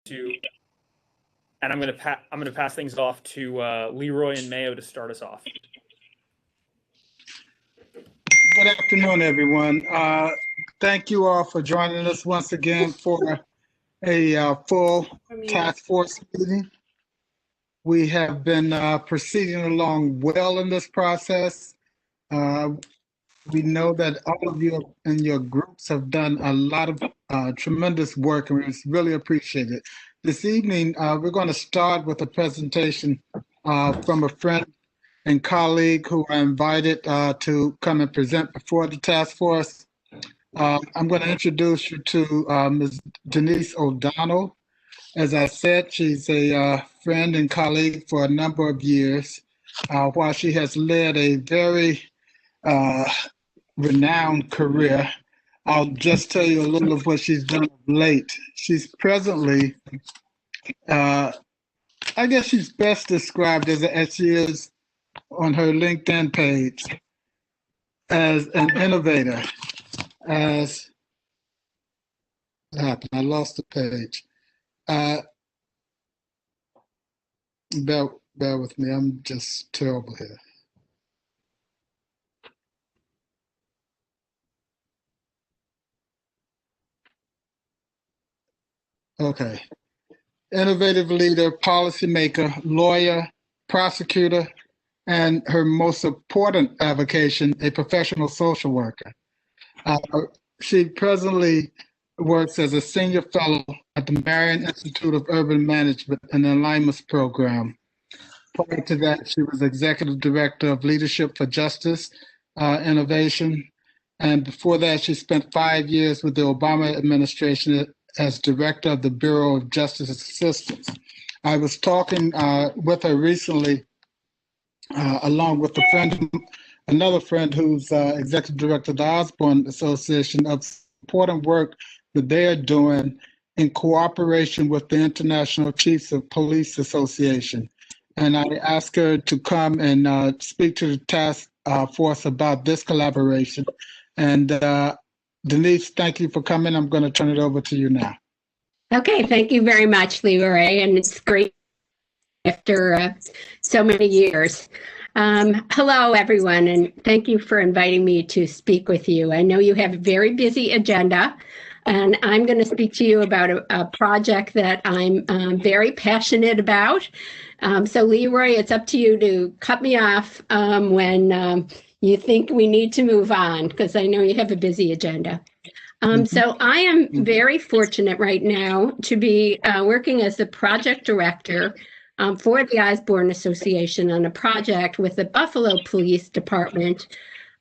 to, and I'm going to pass things off to Leroy and Mayo to start us off. Good afternoon, everyone. Thank you all for joining us once again for a full task force meeting. We have been proceeding along well in this process. We know that all of you and your groups have done a lot of tremendous work, and it's really appreciated. This evening, we're going to start with a presentation from a friend and colleague who I invited to come and present before the task force. I'm going to introduce you to Ms. Denise O'Donnell. As I said, she's a friend and colleague for a number of years, while she has led a very renowned career. I'll just tell you a little of what she's done of late. She's presently, I guess she's best described as she is on her LinkedIn page, as an innovator, as what happened? I lost the page. Bear with me, I'm just terrible here. Okay. Innovative leader, policymaker, lawyer, prosecutor, and her most important avocation, a professional social worker. She presently works as a senior fellow at the Marion Institute of Urban Management and the Alignments Program. Prior to that, she was executive director of Leadership for Justice Innovation. And before that, she spent 5 years with the Obama administration as director of the Bureau of Justice Assistance. I was talking with her recently, along with another friend who's executive director of the Osborne Association, of important work that they are doing in cooperation with the International Chiefs of Police Association. And I asked her to come and speak to the task force about this collaboration. And Denise, thank you for coming. I'm going to turn it over to you now. Okay, thank you very much, Leroy, and it's great after so many years. Hello, everyone, and thank you for inviting me to speak with you. I know you have a very busy agenda, and I'm going to speak to you about a project that I'm very passionate about. So, Leroy, it's up to you to cut me off when you think we need to move on, because I know you have a busy agenda. So I am very fortunate right now to be working as the project director for the Osborne Association on a project with the Buffalo Police Department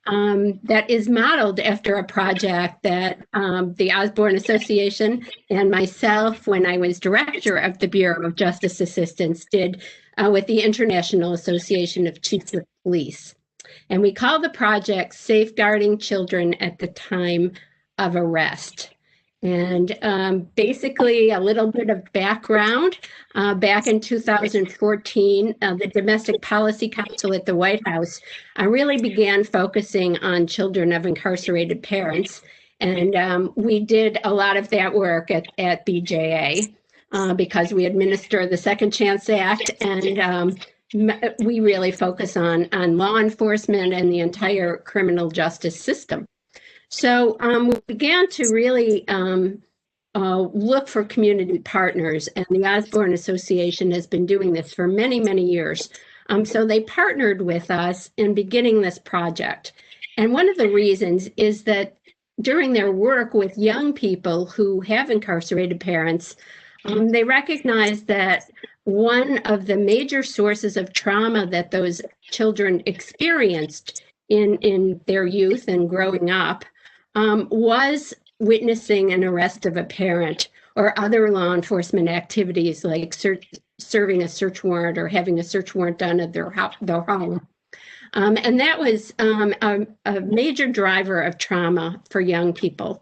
that is modeled after a project that the Osborne Association and myself, when I was director of the Bureau of Justice Assistance, did with the International Association of Chiefs of Police. And we call the project Safeguarding Children at the Time of Arrest. And basically a little bit of background, back in 2014, the Domestic Policy Council at the White House really began focusing on children of incarcerated parents. And we did a lot of that work at BJA because we administer the Second Chance Act, and we really focus on law enforcement and the entire criminal justice system. So we began to really look for community partners, and the Osborne Association has been doing this for many, many years. So they partnered with us in beginning this project. And one of the reasons is that during their work with young people who have incarcerated parents, they recognized that one of the major sources of trauma that those children experienced in their youth and growing up was witnessing an arrest of a parent or other law enforcement activities like serving a search warrant or having a search warrant done at their home. And that was a major driver of trauma for young people.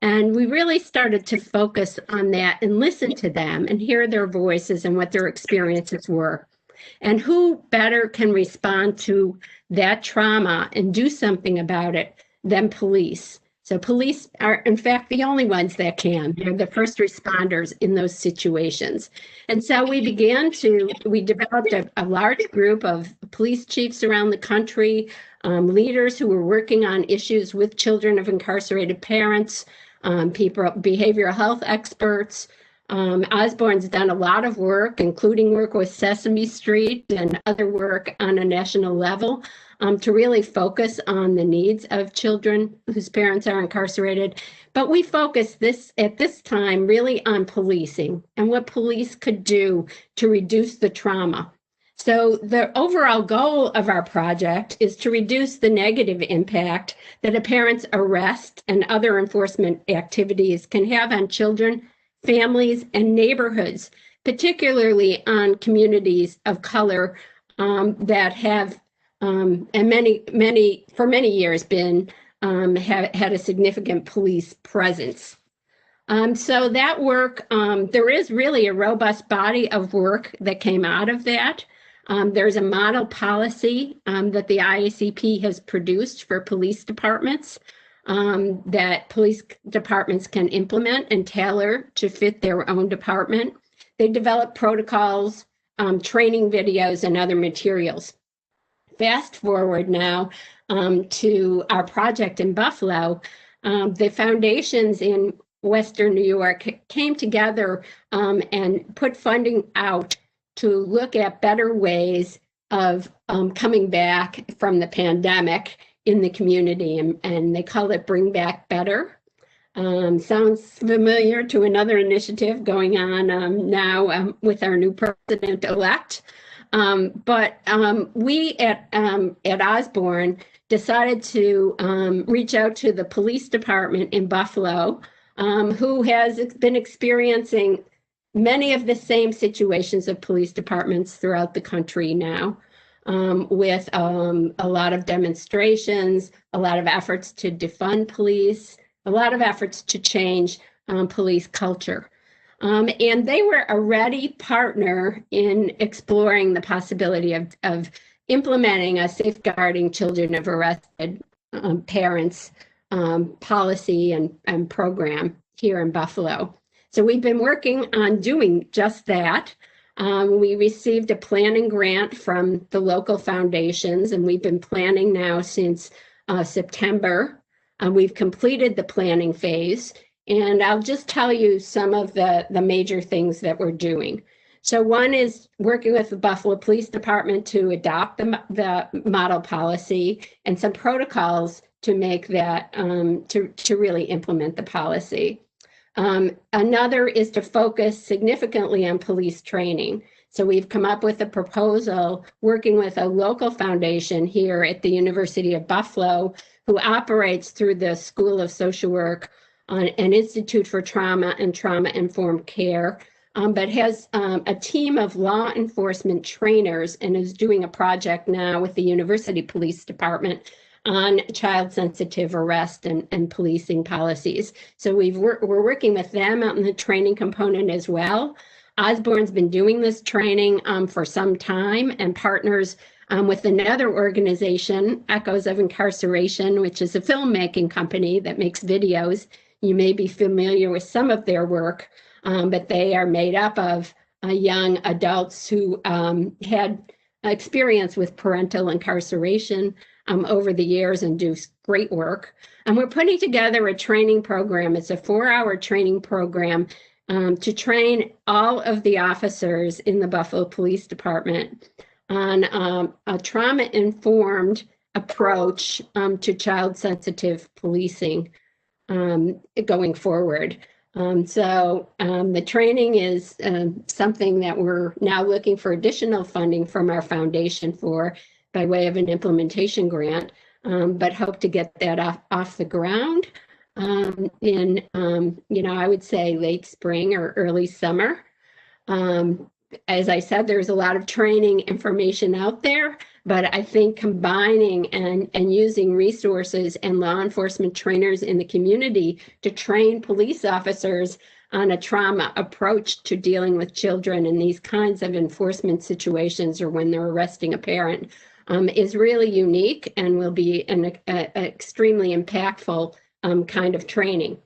And we really started to focus on that and listen to them and hear their voices and what their experiences were. And who better can respond to that trauma and do something about it than police? So police are, in fact, the only ones that can. They're the first responders in those situations. And so we developed a large group of police chiefs around the country, leaders who were working on issues with children of incarcerated parents, behavioral health experts. Osborne's done a lot of work, including work with Sesame Street and other work on a national level, to really focus on the needs of children whose parents are incarcerated. But we focus at this time really on policing and what police could do to reduce the trauma. So the overall goal of our project is to reduce the negative impact that a parent's arrest and other enforcement activities can have on children, families, and neighborhoods, particularly on communities of color that have for many years have had a significant police presence. So that work, there is really a robust body of work that came out of that. There's a model policy that the IACP has produced for police departments that police departments can implement and tailor to fit their own department. They develop protocols, training videos, and other materials. Fast forward now to our project in Buffalo. The foundations in Western New York came together and put funding out to look at better ways of coming back from the pandemic in the community, and they call it Bring Back Better. Sounds familiar to another initiative going on now with our new president-elect. But we at Osborne decided to reach out to the police department in Buffalo, who has been experiencing many of the same situations of police departments throughout the country now, with a lot of demonstrations, a lot of efforts to defund police, a lot of efforts to change police culture. And they were a ready partner in exploring the possibility of implementing a safeguarding children of arrested parents policy and program here in Buffalo. So we've been working on doing just that. We received a planning grant from the local foundations, and we've been planning now since September. We've completed the planning phase, and I'll just tell you some of the major things that we're doing. So one is working with the Buffalo Police Department to adopt the model policy and some protocols to make that, to really implement the policy. Another is to focus significantly on police training. So we've come up with a proposal working with a local foundation here at the University of Buffalo, who operates through the School of Social Work, an Institute for Trauma and Trauma-Informed Care, but has a team of law enforcement trainers and is doing a project now with the University Police Department on child-sensitive arrest and policing policies. So we're working with them on the training component as well. Osborne's been doing this training for some time and partners with another organization, Echoes of Incarceration, which is a filmmaking company that makes videos. You may be familiar with some of their work, but they are made up of young adults who had experience with parental incarceration over the years and do great work. And we're putting together a training program. It's a 4-hour training program to train all of the officers in the Buffalo Police Department on a trauma-informed approach to child-sensitive policing going forward. So the training is something that we're now looking for additional funding from our foundation for by way of an implementation grant, but hope to get that off the ground in, I would say late spring or early summer. As I said, there's a lot of training information out there, but I think combining and using resources and law enforcement trainers in the community to train police officers on a trauma approach to dealing with children in these kinds of enforcement situations or when they're arresting a parent is really unique and will be an extremely impactful kind of training.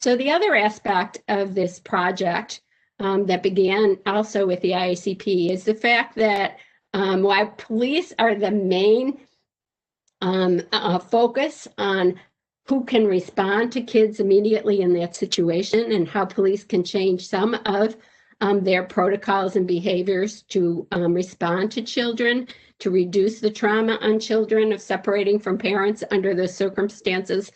So the other aspect of this project that began also with the IACP is the fact that while police are the main focus on who can respond to kids immediately in that situation and how police can change some of their protocols and behaviors to respond to children, to reduce the trauma on children of separating from parents under those circumstances.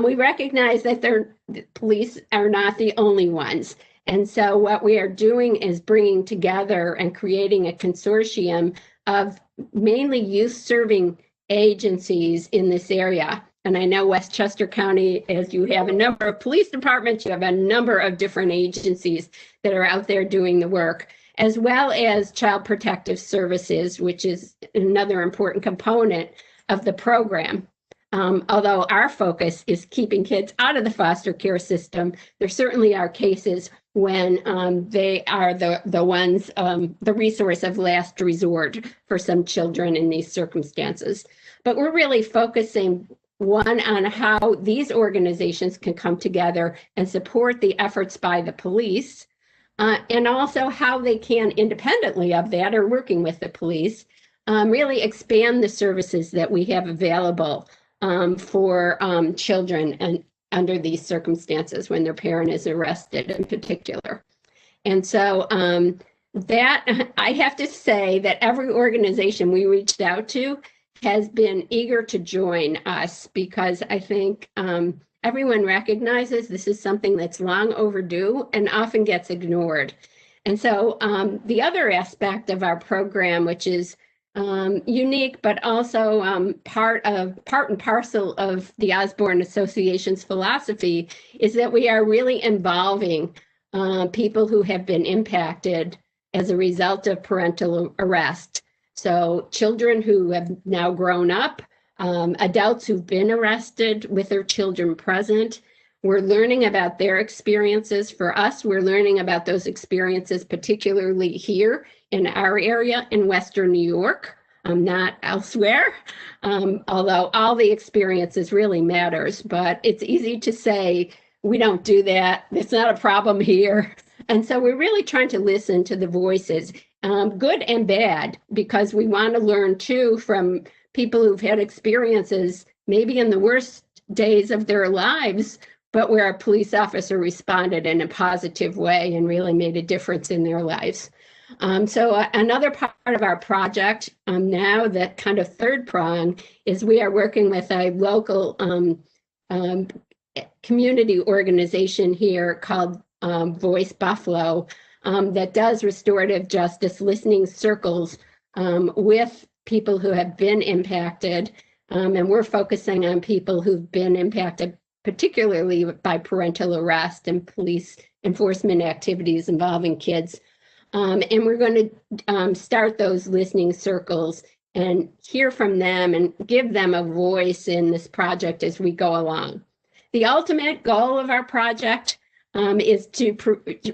We recognize that the police are not the only ones. And so what we are doing is bringing together and creating a consortium of mainly youth-serving agencies in this area. And I know Westchester County, as you have a number of police departments, you have a number of different agencies that are out there doing the work, as well as Child Protective Services, which is another important component of the program. Although our focus is keeping kids out of the foster care system, there certainly are cases when they are the ones, the resource of last resort for some children in these circumstances. But we're really focusing, one, on how these organizations can come together and support the efforts by the police, and also how they can, independently of that or working with the police, really expand the services that we have available for children and under these circumstances when their parent is arrested in particular. And so that, I have to say that every organization we reached out to has been eager to join us, because I think everyone recognizes this is something that's long overdue and often gets ignored. And so the other aspect of our program, which is unique, but also part and parcel of the Osborne Association's philosophy, is that we are really involving people who have been impacted as a result of parental arrest. So children who have now grown up, adults who've been arrested with their children present. We're learning about their experiences. For us, we're learning about those experiences, particularly here in our area in Western New York, not elsewhere, although all the experiences really matters. But it's easy to say, we don't do that. It's not a problem here. And so we're really trying to listen to the voices, good and bad, because we want to learn too from people who've had experiences, maybe in the worst days of their lives, but where a police officer responded in a positive way and really made a difference in their lives. So another part of our project now, that kind of third prong, is we are working with a local community organization here called Voice Buffalo that does restorative justice listening circles with people who have been impacted. And we're focusing on people who've been impacted particularly by parental arrest and police enforcement activities involving kids. And we're going to start those listening circles and hear from them and give them a voice in this project as we go along. The ultimate goal of our project is to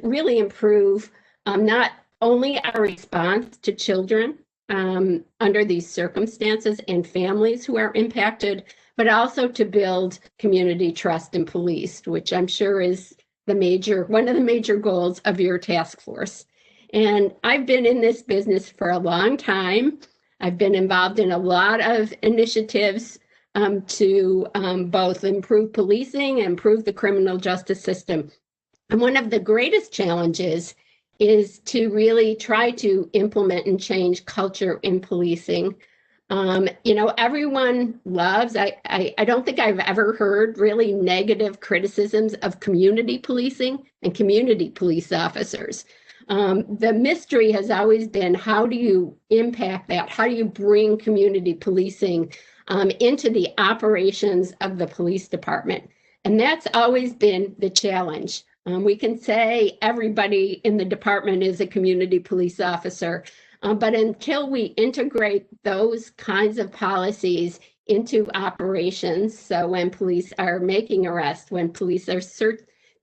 really improve not only our response to children under these circumstances and families who are impacted, but also to build community trust in police, which I'm sure is one of the major goals of your task force. And I've been in this business for a long time. I've been involved in a lot of initiatives to both improve policing and improve the criminal justice system. And one of the greatest challenges is to really try to implement and change culture in policing. Everyone loves, I don't think I've ever heard really negative criticisms of community policing and community police officers. The mystery has always been, how do you impact that? How do you bring community policing into the operations of the police department? And that's always been the challenge. We can say everybody in the department is a community police officer, but until we integrate those kinds of policies into operations, so when police are making arrests, when police are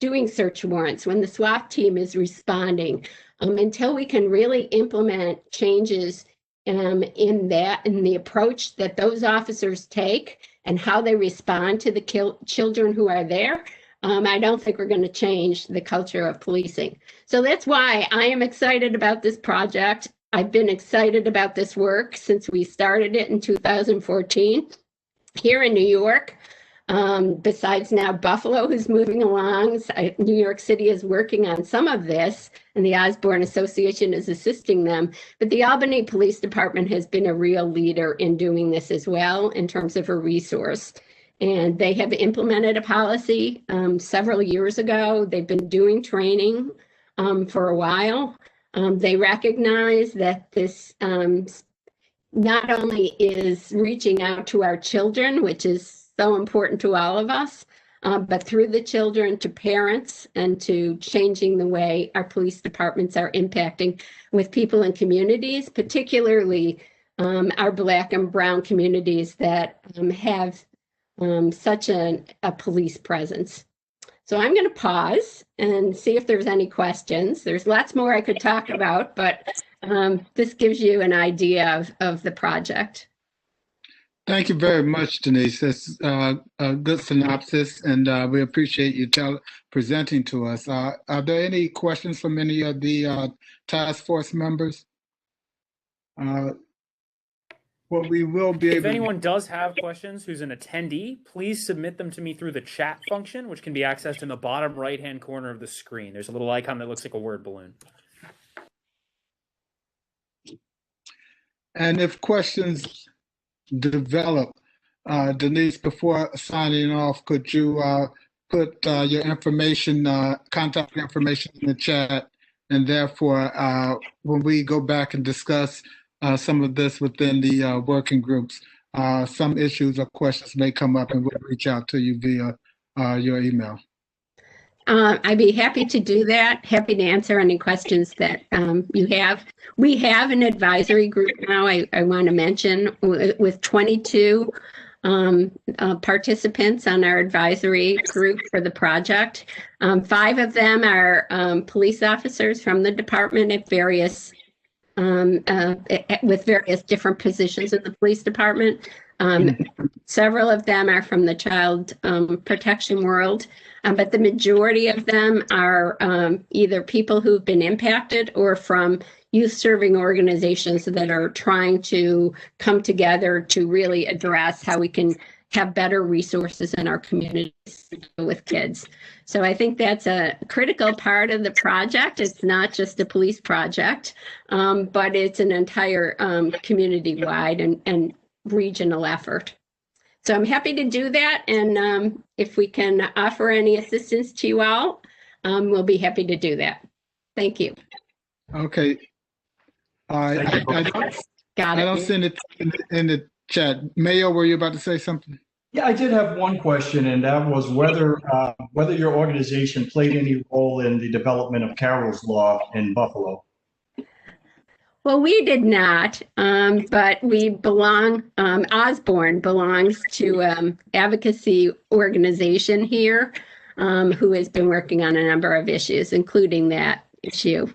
doing search warrants, when the SWAT team is responding, until we can really implement changes in the approach that those officers take and how they respond to the children who are there, I don't think we're going to change the culture of policing. So that's why I am excited about this project. I've been excited about this work since we started it in 2014 here in New York. Besides now Buffalo, who's moving along, New York City is working on some of this, and the Osborne Association is assisting them. But the Albany Police Department has been a real leader in doing this as well in terms of a resource. And they have implemented a policy several years ago. They've been doing training for a while. They recognize that this not only is reaching out to our children, which is so important to all of us, but through the children to parents and to changing the way our police departments are impacting with people in communities, particularly our Black and Brown communities that have such a police presence. So I'm going to pause and see if there's any questions. There's lots more I could talk about, but this gives you an idea of the project. Thank you very much, Denise. That's a good synopsis, and we appreciate you presenting to us. Are there any questions from any of the task force members? Well, we will be able. If anyone does have questions who's an attendee, please submit them to me through the chat function, which can be accessed in the bottom right-hand corner of the screen. There's a little icon that looks like a word balloon. And if questions develop, Denise, before signing off, could you put your information, contact information in the chat, and therefore when we go back and discuss some of this within the working groups, some issues or questions may come up, and we'll reach out to you via your email. I'd be happy to do that. Happy to answer any questions that you have. We have an advisory group now, I want to mention, with 22 participants on our advisory group for the project. 5 of them are police officers from the department at various with various different positions in the police department. Several of them are from the child protection world, but the majority of them are either people who've been impacted or from youth serving organizations that are trying to come together to really address how we can have better resources in our communities with kids. So I think that's a critical part of the project. It's not just a police project, but it's an entire community-wide and regional effort. So I'm happy to do that. And if we can offer any assistance to you all, we'll be happy to do that. Thank you. Okay. I don't see it in the chat. Mayo, were you about to say something? Yeah, I did have one question, and that was whether your organization played any role in the development of Carroll's Law in Buffalo. Well, we did not, but we belong, Osborne belongs to advocacy organization here who has been working on a number of issues, including that issue.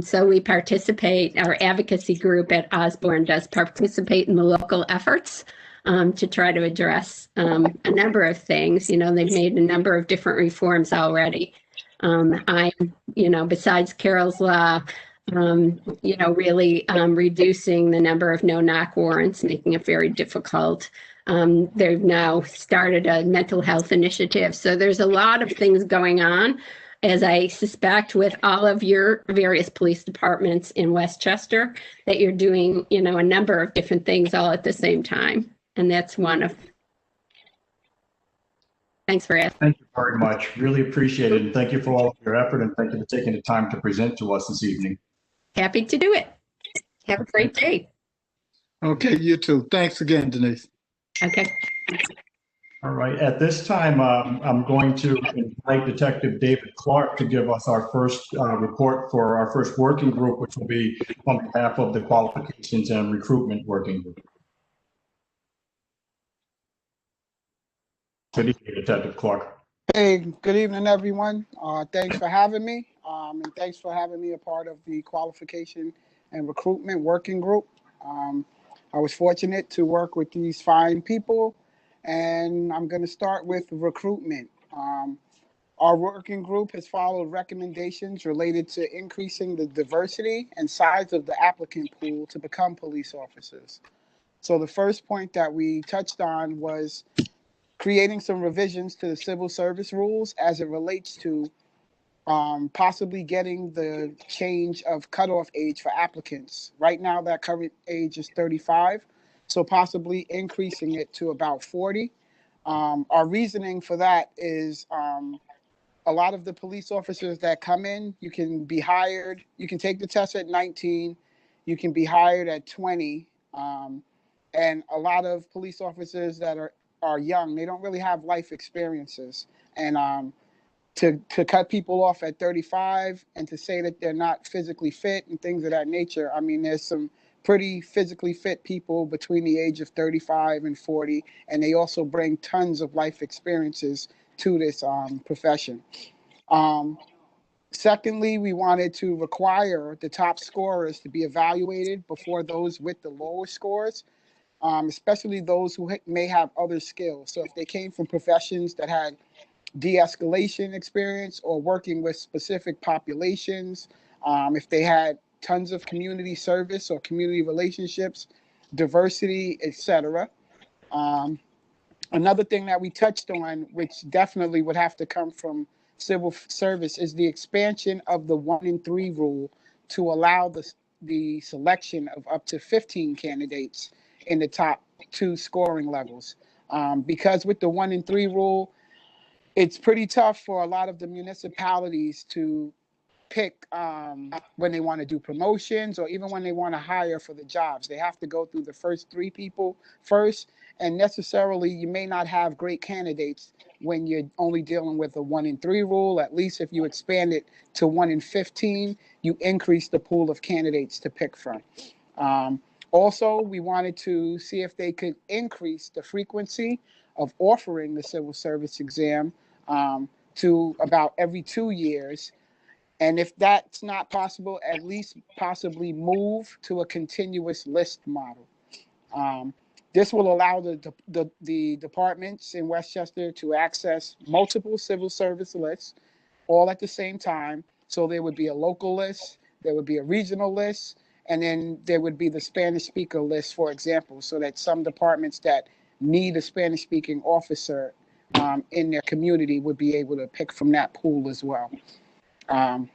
So we participate, our advocacy group at Osborne does participate in the local efforts to try to address a number of things. You know, they've made a number of different reforms already. Besides Carroll's Law, really reducing the number of no-knock warrants, making it very difficult. They've now started a mental health initiative. So there's a lot of things going on, as I suspect with all of your various police departments in Westchester, that you're doing, a number of different things all at the same time. And that's one of. Thanks for asking. Thank you very much. Really appreciate it. And thank you for all of your effort, and thank you for taking the time to present to us this evening. Happy to do it. Have a great day. Okay, you too. Thanks again, Denise. Okay. All right. At this time, I'm going to invite Detective David Clark to give us our first report for our first working group, which will be on behalf of the Qualifications and Recruitment Working Group. Good evening, Detective Clark. Hey, good evening, everyone. Thanks for having me, and thanks for having me a part of the Qualification and Recruitment Working Group. I was fortunate to work with these fine people and I'm going to start with recruitment. Our working group has followed recommendations related to increasing the diversity and size of the applicant pool to become police officers. So the first point that we touched on was creating some revisions to the civil service rules as it relates to possibly getting the change of cutoff age for applicants. Right now, that current age is 35, so possibly increasing it to about 40. Our reasoning for that is a lot of the police officers that come in, you can be hired, you can take the test at 19, you can be hired at 20. And a lot of police officers that are young, they don't really have life experiences. And to cut people off at 35 and to say that they're not physically fit and things of that nature, I mean, there's some pretty physically fit people between the age of 35 and 40, and they also bring tons of life experiences to this profession. Um, Secondly, we wanted to require the top scorers to be evaluated before those with the lower scores, especially those who may have other skills. So if they came from professions that had de-escalation experience or working with specific populations, if they had tons of community service or community relationships, diversity, etc. Um, Another thing that we touched on, which definitely would have to come from civil service, is the expansion of the 1 in 3 rule to allow the selection of up to 15 candidates in the top 2 scoring levels. Because with the 1 in 3 rule, it's pretty tough for a lot of the municipalities to pick when they want to do promotions or even when they want to hire for the jobs. They have to go through the first 3 people first, and necessarily you may not have great candidates when you're only dealing with a 1 in 3 rule. At least if you expand it to 1 in 15, you increase the pool of candidates to pick from. Um, Also, we wanted to see if they could increase the frequency of offering the civil service exam to about every 2 years. And if that's not possible, at least possibly move to a continuous list model. Um, this will allow the departments in Westchester to access multiple civil service lists all at the same time. So there would be a local list, there would be a regional list, and then there would be the Spanish speaker list, for example, so that some departments that need a Spanish speaking officer in their community would be able to pick from that pool as well. Um,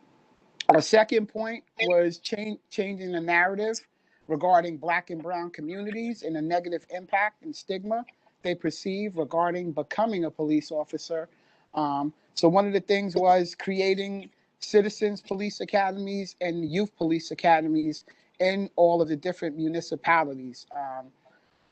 our second point was changing the narrative regarding Black and Brown communities and the negative impact and stigma they perceive regarding becoming a police officer. So one of the things was creating citizens police academies and youth police academies in all of the different municipalities.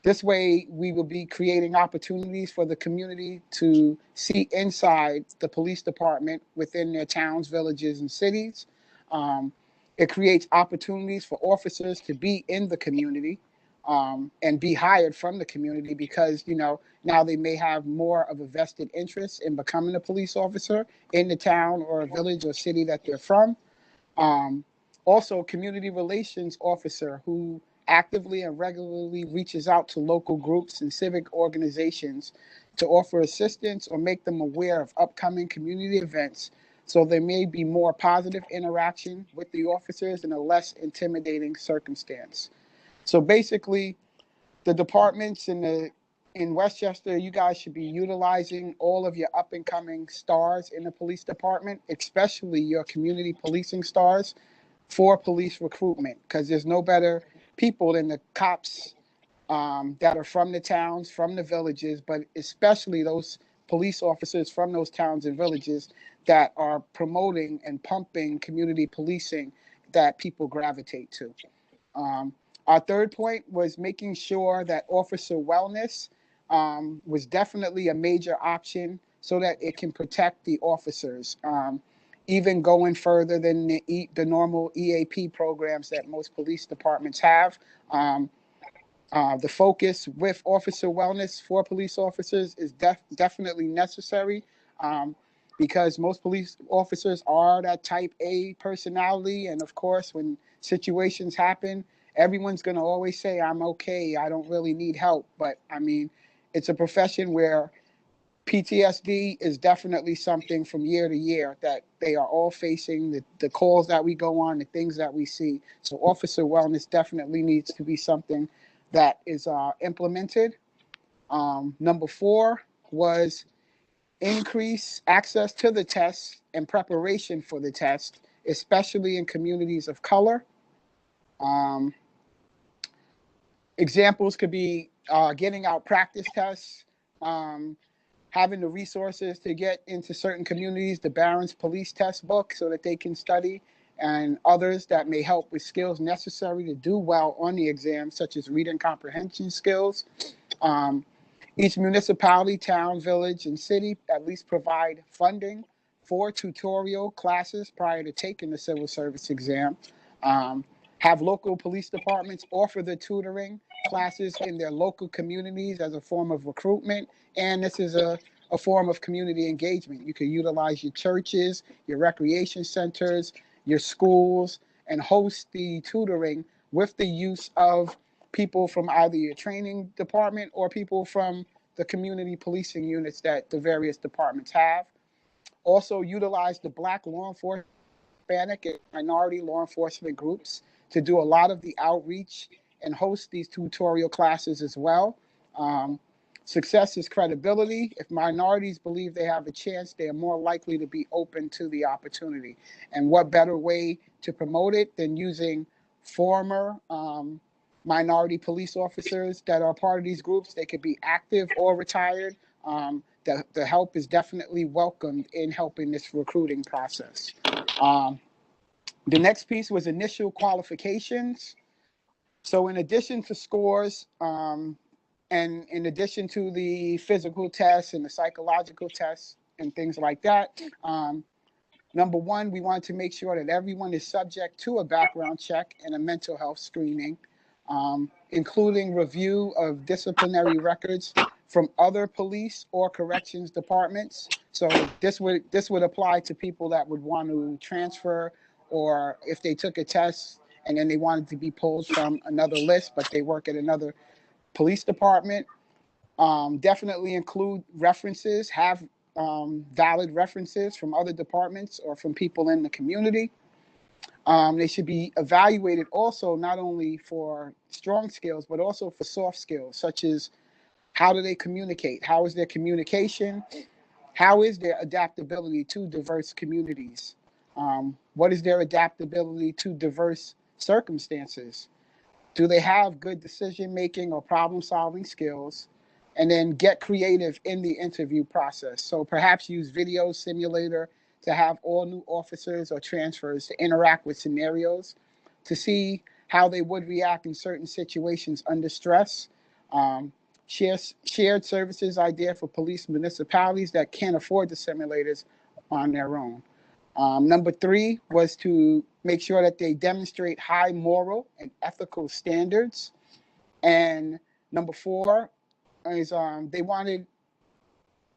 This way, we will be creating opportunities for the community to see inside the police department within their towns, villages, and cities. Um, it creates opportunities for officers to be in the community and be hired from the community because, you know, now they may have more of a vested interest in becoming a police officer in the town or a village or city that they're from. Um, Also, community relations officer who actively and regularly reaches out to local groups and civic organizations to offer assistance or make them aware of upcoming community events so there may be more positive interaction with the officers in a less intimidating circumstance. So basically, the departments in Westchester, you guys should be utilizing all of your up and coming stars in the police department, especially your community policing stars for police recruitment, because there's no better people than the cops that are from the towns, from the villages, but especially those police officers from those towns and villages that are promoting and pumping community policing that people gravitate to. Um, our third point was making sure that officer wellness was definitely a major option so that it can protect the officers, even going further than the normal EAP programs that most police departments have. The focus with officer wellness for police officers is definitely necessary because most police officers are that type A personality. And of course, when situations happen, everyone's going to always say, I'm okay, I don't really need help. But I mean, It's a profession where PTSD is definitely something from year to year that they are all facing, the calls that we go on, the things that we see. So officer wellness definitely needs to be something that is implemented. Number 4 was increase access to the test and preparation for the test, especially in communities of color. Um, Examples could be getting out practice tests, um, having the resources to get into certain communities, the Barron's Police Test Book, so that they can study, and others that may help with skills necessary to do well on the exam, such as reading comprehension skills. Um, each municipality, town, village, and city at least provide funding for tutorial classes prior to taking the civil service exam. Um, have local police departments offer the tutoring classes in their local communities as a form of recruitment. And this is a form of community engagement. You can utilize your churches, your recreation centers, your schools, and host the tutoring with the use of people from either your training department or people from the community policing units that the various departments have. Also utilize the Black law enforcement, Hispanic, and minority law enforcement groups to do a lot of the outreach and host these tutorial classes as well. Success is credibility. If minorities believe they have a chance, they are more likely to be open to the opportunity. And what better way to promote it than using former minority police officers that are part of these groups? They could be active or retired. The help is definitely welcomed in helping this recruiting process. The next piece was initial qualifications. So in addition to scores, and in addition to the physical tests and the psychological tests and things like that, number 1, we wanted to make sure that everyone is subject to a background check and a mental health screening, including review of disciplinary records from other police or corrections departments. So this would apply to people that would want to transfer, or if they took a test and then they wanted to be pulled from another list, but they work at another police department. Definitely include references, have valid references from other departments or from people in the community. They should be evaluated also not only for strong skills, but also for soft skills, such as how do they communicate? How is their communication? How is their adaptability to diverse communities? What is their adaptability to diverse circumstances? Do they have good decision-making or problem-solving skills? And then get creative in the interview process. So perhaps use video simulator to have all new officers or transfers to interact with scenarios to see how they would react in certain situations under stress. Shared services idea for police municipalities that can't afford the simulators on their own. Number 3 was to make sure that they demonstrate high moral and ethical standards. And number 4 is they wanted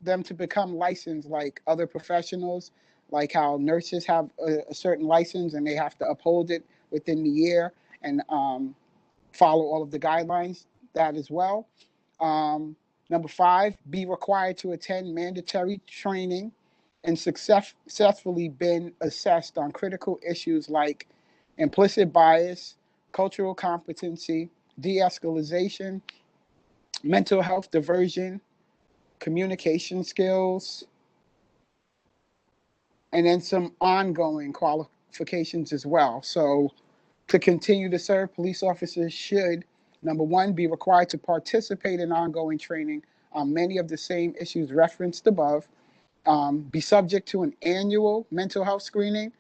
them to become licensed like other professionals, like how nurses have a certain license and they have to uphold it within the year and follow all of the guidelines, that as well. Number 5, be required to attend mandatory training and successfully been assessed on critical issues like implicit bias, cultural competency, de-escalation, mental health diversion, communication skills, and then some ongoing qualifications as well. So to continue to serve, police officers should, number 1, be required to participate in ongoing training on many of the same issues referenced above, be subject to an annual mental health screening,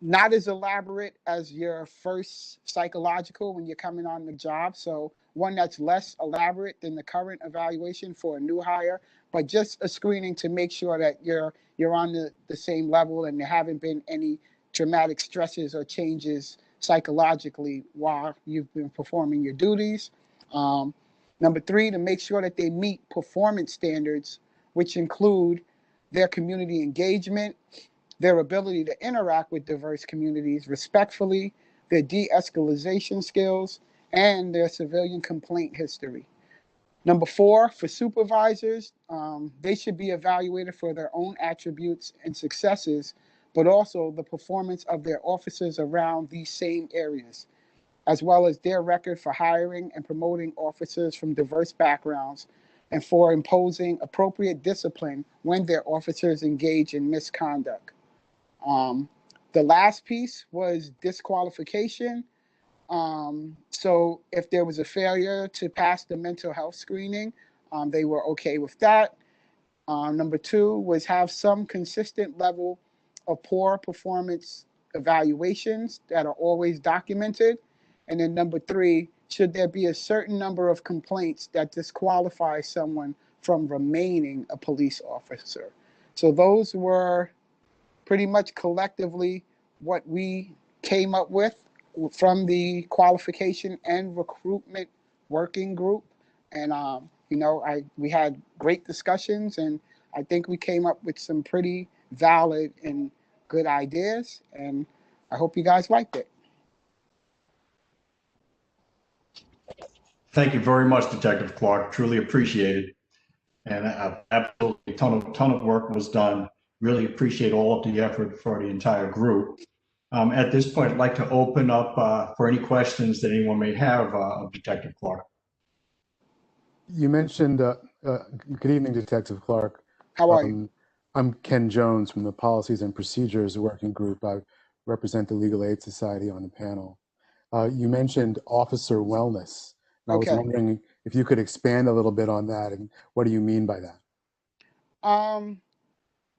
not as elaborate as your first psychological when you're coming on the job. So one that's less elaborate than the current evaluation for a new hire, but just a screening to make sure that you're on the same level and there haven't been any traumatic stresses or changes psychologically while you've been performing your duties. Number 3, to make sure that they meet performance standards, which include their community engagement, their ability to interact with diverse communities respectfully, their de-escalation skills, and their civilian complaint history. Number 4, for supervisors, they should be evaluated for their own attributes and successes, but also the performance of their officers around these same areas, as well as their record for hiring and promoting officers from diverse backgrounds and for imposing appropriate discipline when their officers engage in misconduct. Um, the last piece was disqualification. So if there was a failure to pass the mental health screening, they were okay with that. Number 2 was have some consistent level of poor performance evaluations that are always documented. And then number 3, should there be a certain number of complaints that disqualify someone from remaining a police officer? So those were pretty much collectively what we came up with from the qualification and recruitment working group. And we had great discussions, and I think we came up with some pretty valid and good ideas, and I hope you guys liked it. Thank you very much, Detective Clark. Truly appreciate it. And absolutely, a ton of work was done. Really appreciate all of the effort for the entire group. At this point, I'd like to open up for any questions that anyone may have of Detective Clark. You mentioned, good evening, Detective Clark. How are you? I'm Ken Jones from the Policies and Procedures Working Group. I represent the Legal Aid Society on the panel. You mentioned officer wellness. And Okay. I was wondering if you could expand a little bit on that, and what do you mean by that?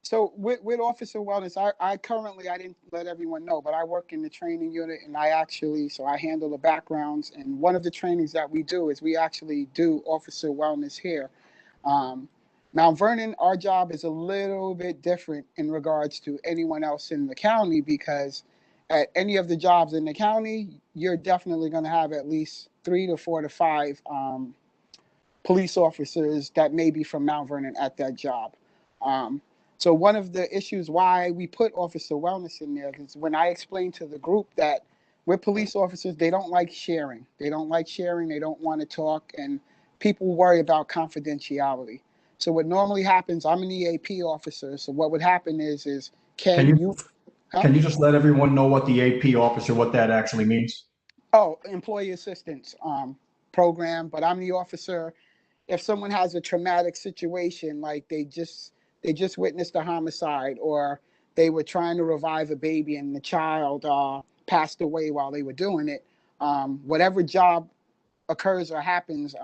So with officer wellness, I currently, I didn't let everyone know, but I work in the training unit, and I handle the backgrounds. And one of the trainings that we do is we actually do officer wellness here. Mount Vernon, our job is a little bit different in regards to anyone else in the county, because at any of the jobs in the county, you're definitely going to have at least 3 to 4 to 5 police officers that may be from Mount Vernon at that job. So one of the issues why we put officer wellness in there is when I explained to the group that we're police officers, they don't like sharing. They don't want to talk, and people worry about confidentiality. So what normally happens, I'm an EAP officer, so what would happen is Can you just let everyone know what the AP officer, what that actually means? Oh, employee assistance program, but I'm the officer. If someone has a traumatic situation, like they just witnessed a homicide, or they were trying to revive a baby and the child passed away while they were doing it, whatever job occurs or happens,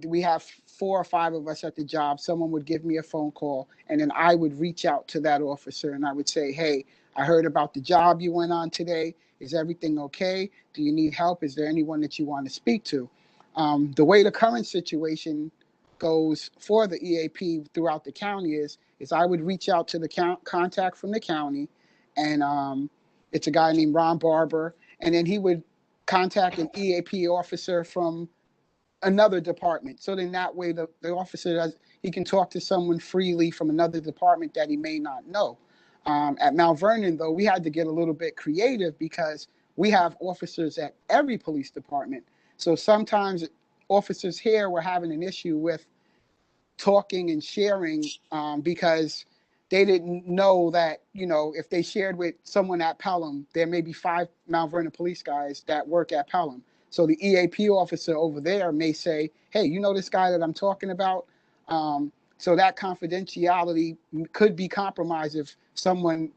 we have 4 or 5 of us at the job. Someone would give me a phone call, and then I would reach out to that officer, and I would say, hey, I heard about the job you went on today. Is everything okay? Do you need help? Is there anyone that you want to speak to? The way the current situation goes for the EAP throughout the county is I would reach out to the contact from the county, and it's a guy named Ron Barber, and then he would contact an EAP officer from another department. So then that way the officer he can talk to someone freely from another department that he may not know. At Mount Vernon, though, we had to get a little bit creative because we have officers at every police department. So sometimes officers here were having an issue with talking and sharing because they didn't know that, if they shared with someone at Pelham, there may be 5 Mount Vernon police guys that work at Pelham. So the EAP officer over there may say, hey, you know this guy that I'm talking about? So that confidentiality could be compromised if someone,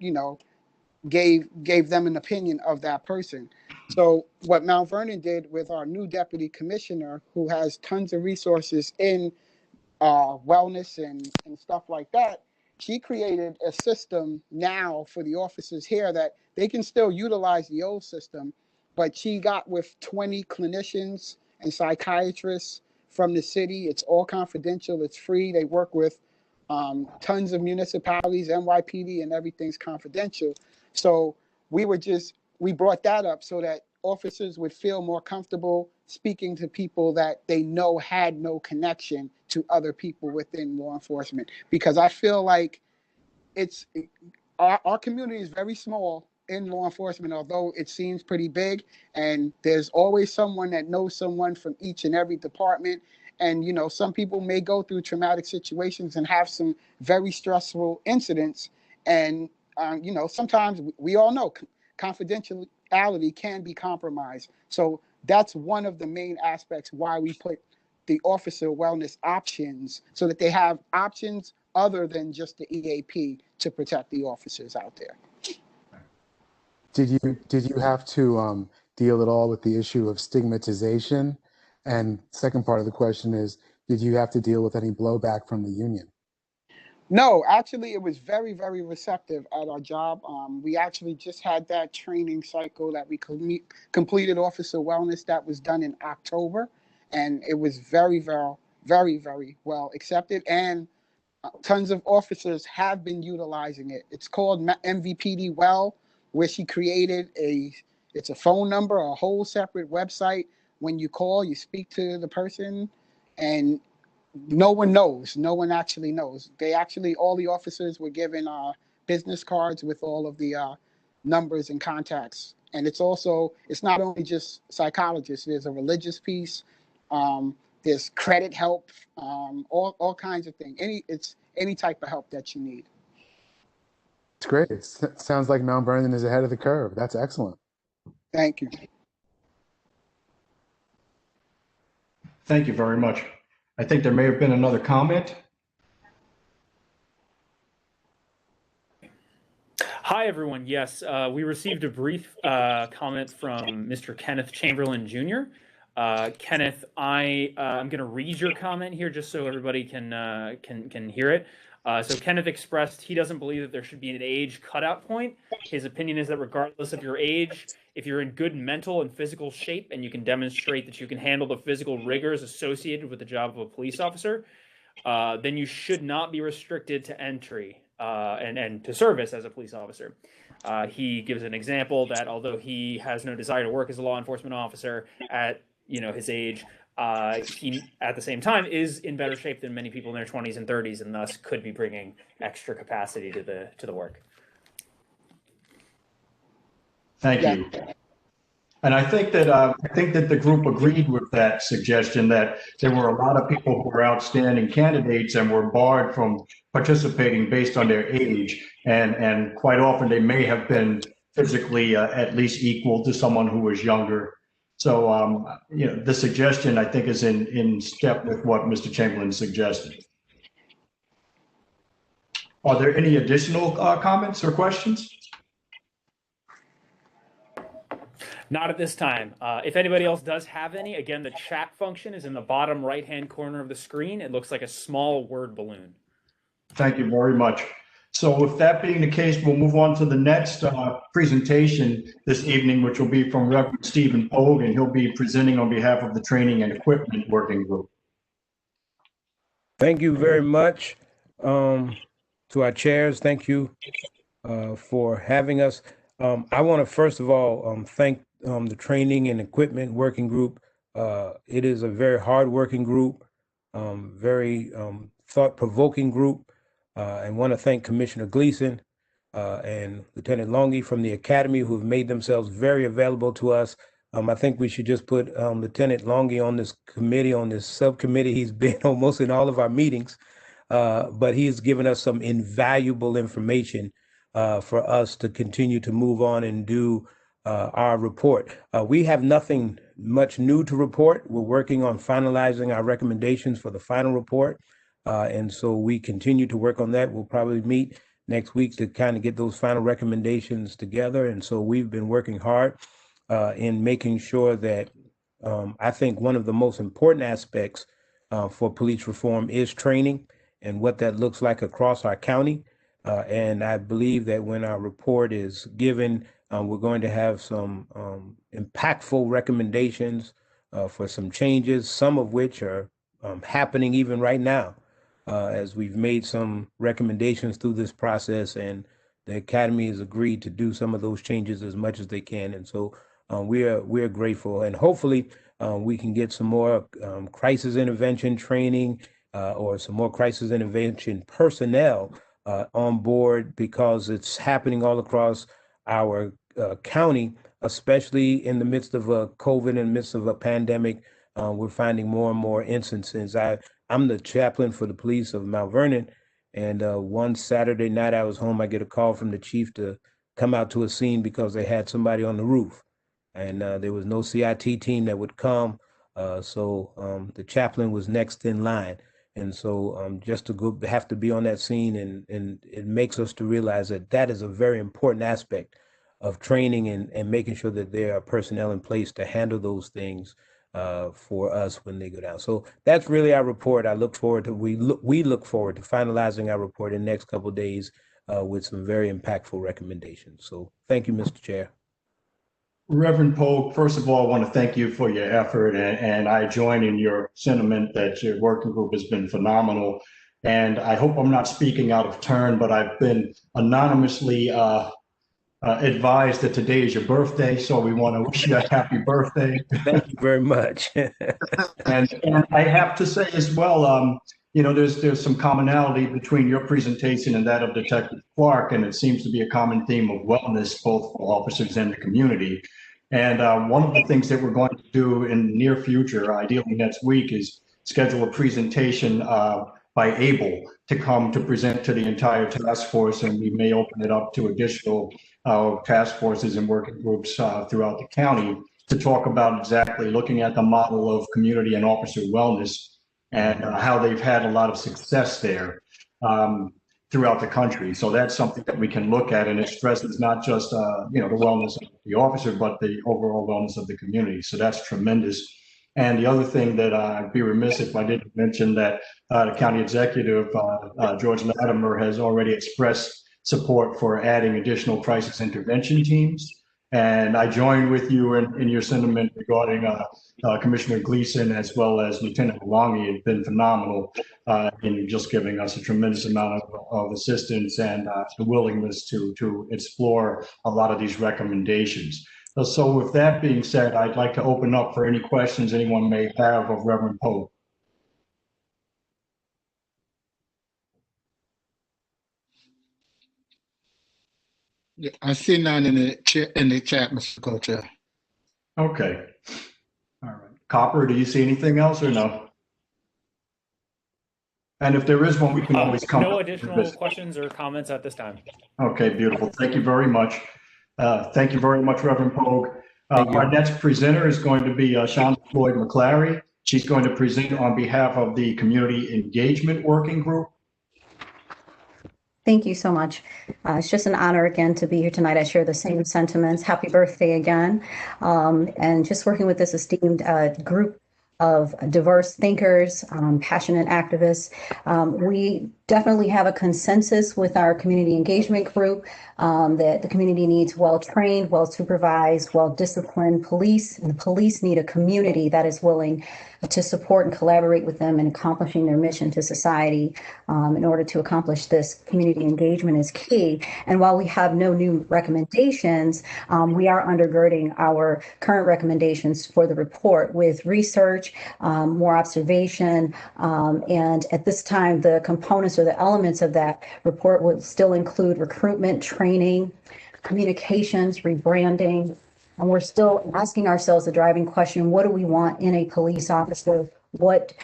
gave them an opinion of that person. So what Mount Vernon did with our new deputy commissioner, who has tons of resources in wellness and stuff like that, she created a system now for the officers here that they can still utilize the old system, but she got with 20 clinicians and psychiatrists from the city. It's all confidential. It's free. They work with tons of municipalities, NYPD, and everything's confidential. So we brought that up so that officers would feel more comfortable speaking to people that they know had no connection to other people within law enforcement. Because I feel like our community is very small in law enforcement, although it seems pretty big, and there's always someone that knows someone from each and every department. And, you know, some people may go through traumatic situations and have some very stressful incidents. And, you know, sometimes we all know confidentiality can be compromised. So that's one of the main aspects why we put the officer wellness options, so that they have options other than just the EAP to protect the officers out there. Did you have to deal at all with the issue of stigmatization? And second part of the question is, did you have to deal with any blowback from the union? No, actually, it was very, very receptive at our job. We actually just had that training cycle that we completed officer wellness that was done in October, and it was very, very, very, very well accepted. And tons of officers have been utilizing it. It's called MVPD Well, where she created it's a phone number, a whole separate website. When you call, you speak to the person, and no one knows. No one actually knows. All the officers were given business cards with all of the numbers and contacts. And it's not only just psychologists. There's a religious piece. There's credit help, all kinds of things. Any type of help that you need. It's great. It sounds like Mount Vernon is ahead of the curve. That's excellent. Thank you. Thank you very much. I think there may have been another comment. Hi, everyone. Yes, we received a brief comment from Mr. Kenneth Chamberlain, Jr. Kenneth, I'm going to read your comment here just so everybody can hear it. So Kenneth expressed he doesn't believe that there should be an age cutout point. His opinion is that regardless of your age, if you're in good mental and physical shape and you can demonstrate that you can handle the physical rigors associated with the job of a police officer, then you should not be restricted to entry and to service as a police officer. He gives an example that although he has no desire to work as a law enforcement officer at his age, he at the same time is in better shape than many people in their 20s and 30s, and thus could be bringing extra capacity to the work. Thank you. And I think that the group agreed with that suggestion, that there were a lot of people who were outstanding candidates and were barred from participating based on their age, and quite often they may have been physically at least equal to someone who was younger. So the suggestion, I think, is in step with what Mr. Chamberlain suggested. Are there any additional comments or questions? Not at this time. If anybody else does have any, again, the chat function is in the bottom right-hand corner of the screen. It looks like a small word balloon. Thank you very much. So with that being the case, we'll move on to the next presentation this evening, which will be from Reverend Stephen Pogue, and he'll be presenting on behalf of the Training and Equipment Working Group. Thank you very much to our chairs. Thank you for having us. I want to first of all thank the Training and Equipment Working Group. It is a very hard-working group, very thought-provoking group, and want to thank Commissioner Gleason and Lieutenant Longy from the Academy, who have made themselves very available to us. I think we should just put Lieutenant Longy on this committee, on this subcommittee. He's been almost in all of our meetings, but he has given us some invaluable information for us to continue to move on and do our report. We have nothing much new to report. We're working on finalizing our recommendations for the final report. And so we continue to work on that. We'll probably meet next week to kind of get those final recommendations together. And so we've been working hard in making sure that I think one of the most important aspects for police reform is training and what that looks like across our county. And I believe that when our report is given, we're going to have some impactful recommendations for some changes, some of which are happening even right now, as we've made some recommendations through this process, and the Academy has agreed to do some of those changes as much as they can. And so we're grateful, and hopefully we can get some more crisis intervention training or some more crisis intervention personnel on board, because it's happening all across our county, especially in the midst of a COVID, in the midst of a pandemic. we're finding more and more instances. I'm the chaplain for the police of Mount Vernon, and one Saturday night I was home. I get a call from the chief to come out to a scene because they had somebody on the roof, and there was no CIT team that would come. So the chaplain was next in line. And so just to go have to be on that scene, and it makes us to realize that that is a very important aspect of training and making sure that there are personnel in place to handle those things for us when they go down. So that's really our report. I look forward to, we look forward to finalizing our report in the next couple of days with some very impactful recommendations. So thank you, Mr. Chair. Reverend Pogue, first of all, I want to thank you for your effort, and I join in your sentiment that your working group has been phenomenal. And I hope I'm not speaking out of turn, but I've been anonymously advised that today is your birthday, so we want to wish you a happy birthday. Thank you very much. and I have to say as well, you know, there's some commonality between your presentation and that of Detective Clark, and it seems to be a common theme of wellness, both for officers and the community. And one of the things that we're going to do in the near future, ideally next week, is schedule a presentation by ABLE to come to present to the entire task force, and we may open it up to additional task forces and working groups throughout the county to talk about exactly looking at the model of community and officer wellness and how they've had a lot of success there throughout the country. So that's something that we can look at, and it stresses not just you know, the wellness of the officer, but the overall wellness of the community. So that's tremendous. And the other thing that I'd be remiss if I didn't mention that the county executive, George Latimer, has already expressed support for adding additional crisis intervention teams. And I join with you in your sentiment regarding Commissioner Gleason, as well as Lieutenant Malongi. Have been phenomenal in just giving us a tremendous amount of assistance and the willingness to explore a lot of these recommendations. So with that being said, I'd like to open up for any questions anyone may have of Reverend Pope. Yeah, I see none in the chat, Mr. Co-Chair. Okay. All right. Copper, do you see anything else or no? And if there is one, we can always come. No additional questions or comments at this time. Okay, beautiful. Thank you very much. Thank you very much, Reverend Pogue. Our next presenter is going to be Sean Floyd McClary. She's going to present on behalf of the Community Engagement Working Group. Thank you so much. It's just an honor again to be here tonight. I share the same sentiments. Happy birthday again. And just working with this esteemed group of diverse thinkers, passionate activists. We definitely have a consensus with our community engagement group that the community needs well-trained, well-supervised, well-disciplined police, and the police need a community that is willing to support and collaborate with them in accomplishing their mission to society. In order to accomplish this, community engagement is key. And while we have no new recommendations, we are undergirding our current recommendations for the report with research, more observation, and at this time, the components or the elements of that report will still include recruitment, training, communications, rebranding, and we're still asking ourselves the driving question, what do we want in a police officer? What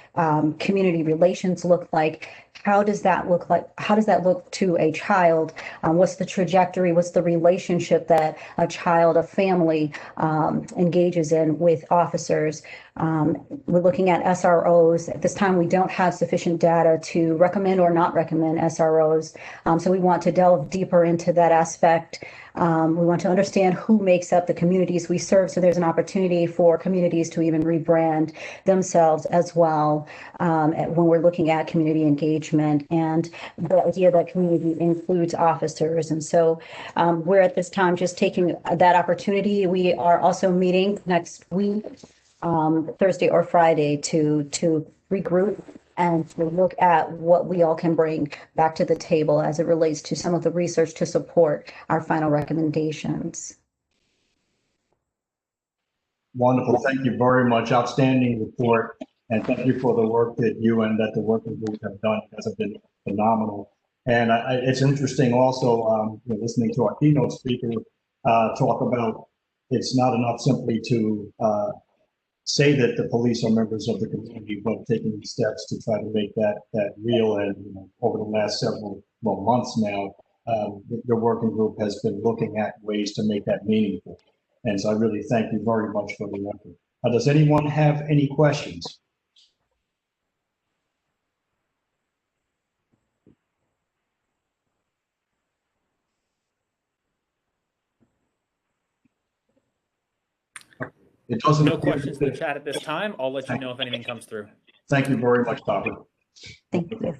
community relations look like? How does that look like? How does that look to a child? What's the trajectory? What's the relationship that a child, a family engages in with officers? We're looking at SROs. At this time, we don't have sufficient data to recommend or not recommend SROs. So we want to delve deeper into that aspect. We want to understand who makes up the communities we serve. So there's an opportunity for communities to even rebrand themselves as well when we're looking at community engagement and the idea that community includes officers. And so we're at this time just taking that opportunity. We are also meeting next week, Thursday or Friday, to regroup and to look at what we all can bring back to the table as it relates to some of the research to support our final recommendations. Wonderful. Thank you very much. Outstanding report. And thank you for the work that you and that the working group have done. You guys have been phenomenal. And it's interesting also listening to our keynote speaker talk about it's not enough simply to say that the police are members of the community, but taking steps to try to make that real. And over the last several months now, the working group has been looking at ways to make that meaningful. And so I really thank you very much for the effort. Does anyone have any questions? It doesn't. No questions in the chat at this time. I'll let you know if anything comes through. Thank you very much, Barbara. Thank you.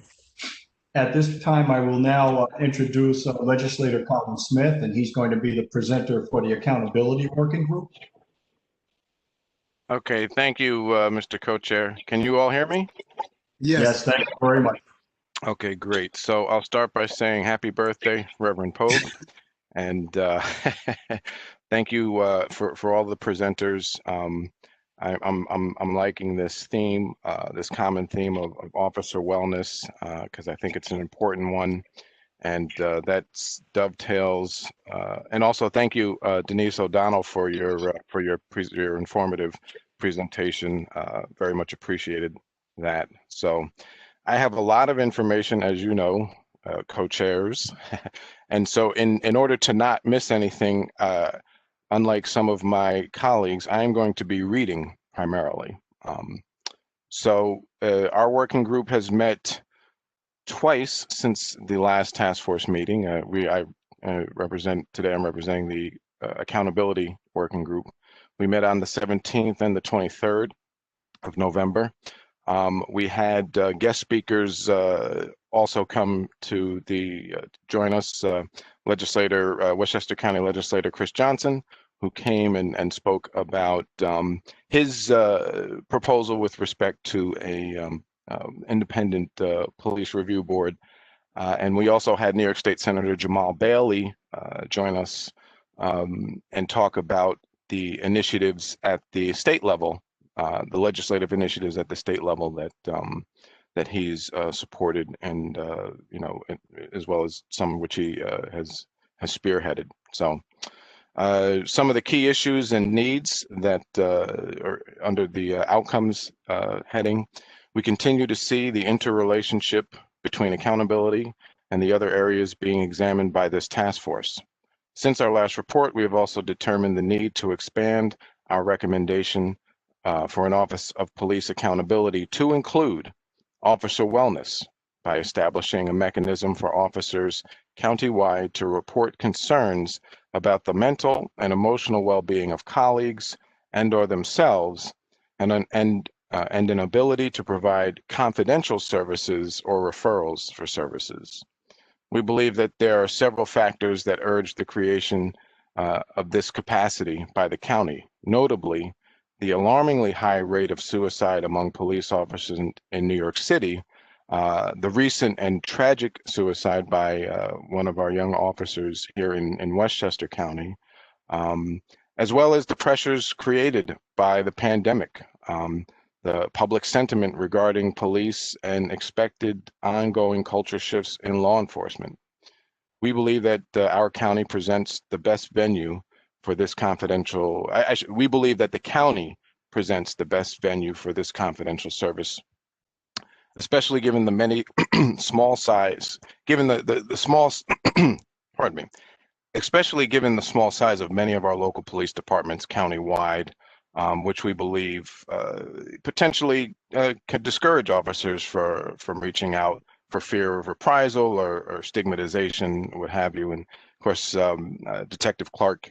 At this time, I will now introduce Legislator Colin Smith, and he's going to be the presenter for the Accountability Working Group. Okay, thank you, Mr. Co-Chair. Can you all hear me? Yes, thank you very much. Okay, great. So I'll start by saying happy birthday, Reverend Pogue. And thank you for all the presenters. I'm liking this theme, this common theme of officer wellness, because I think it's an important one, and that dovetails. And also, thank you, Denise O'Donnell, for your informative presentation. Very much appreciated that. So, I have a lot of information, as you know, co-chairs, and so in order to not miss anything. Unlike some of my colleagues, I am going to be reading primarily. So our working group has met twice since the last task force meeting. I'm representing the accountability working group. We met on the 17th and the 23rd of November. We had guest speakers also come to join us. Westchester County Legislator Chris Johnson, who came and spoke about his proposal with respect to a independent police review board. And we also had New York State Senator Jamal Bailey join us and talk about the initiatives at the state level, the legislative initiatives at the state level that he's supported, and as well as some which he has spearheaded. So some of the key issues and needs that are under the outcomes heading. We continue to see the interrelationship between accountability and the other areas being examined by this task force. Since our last report, we have also determined the need to expand our recommendation for an Office of Police Accountability to include officer wellness by establishing a mechanism for officers countywide to report concerns about the mental and emotional well-being of colleagues and/or themselves, and an ability to provide confidential services or referrals for services. We believe that there are several factors that urge the creation of this capacity by the county, notably the alarmingly high rate of suicide among police officers in New York City, the recent and tragic suicide by one of our young officers here in Westchester County, as well as the pressures created by the pandemic, the public sentiment regarding police, and expected ongoing culture shifts in law enforcement. We believe that our county presents the best venue for this confidential, we believe that the county presents the best venue for this confidential service, especially given the many small size, given the small, pardon me, especially given the small size of many of our local police departments countywide, which we believe potentially could discourage officers from reaching out for fear of reprisal or stigmatization, what have you. And of course, Detective Clark,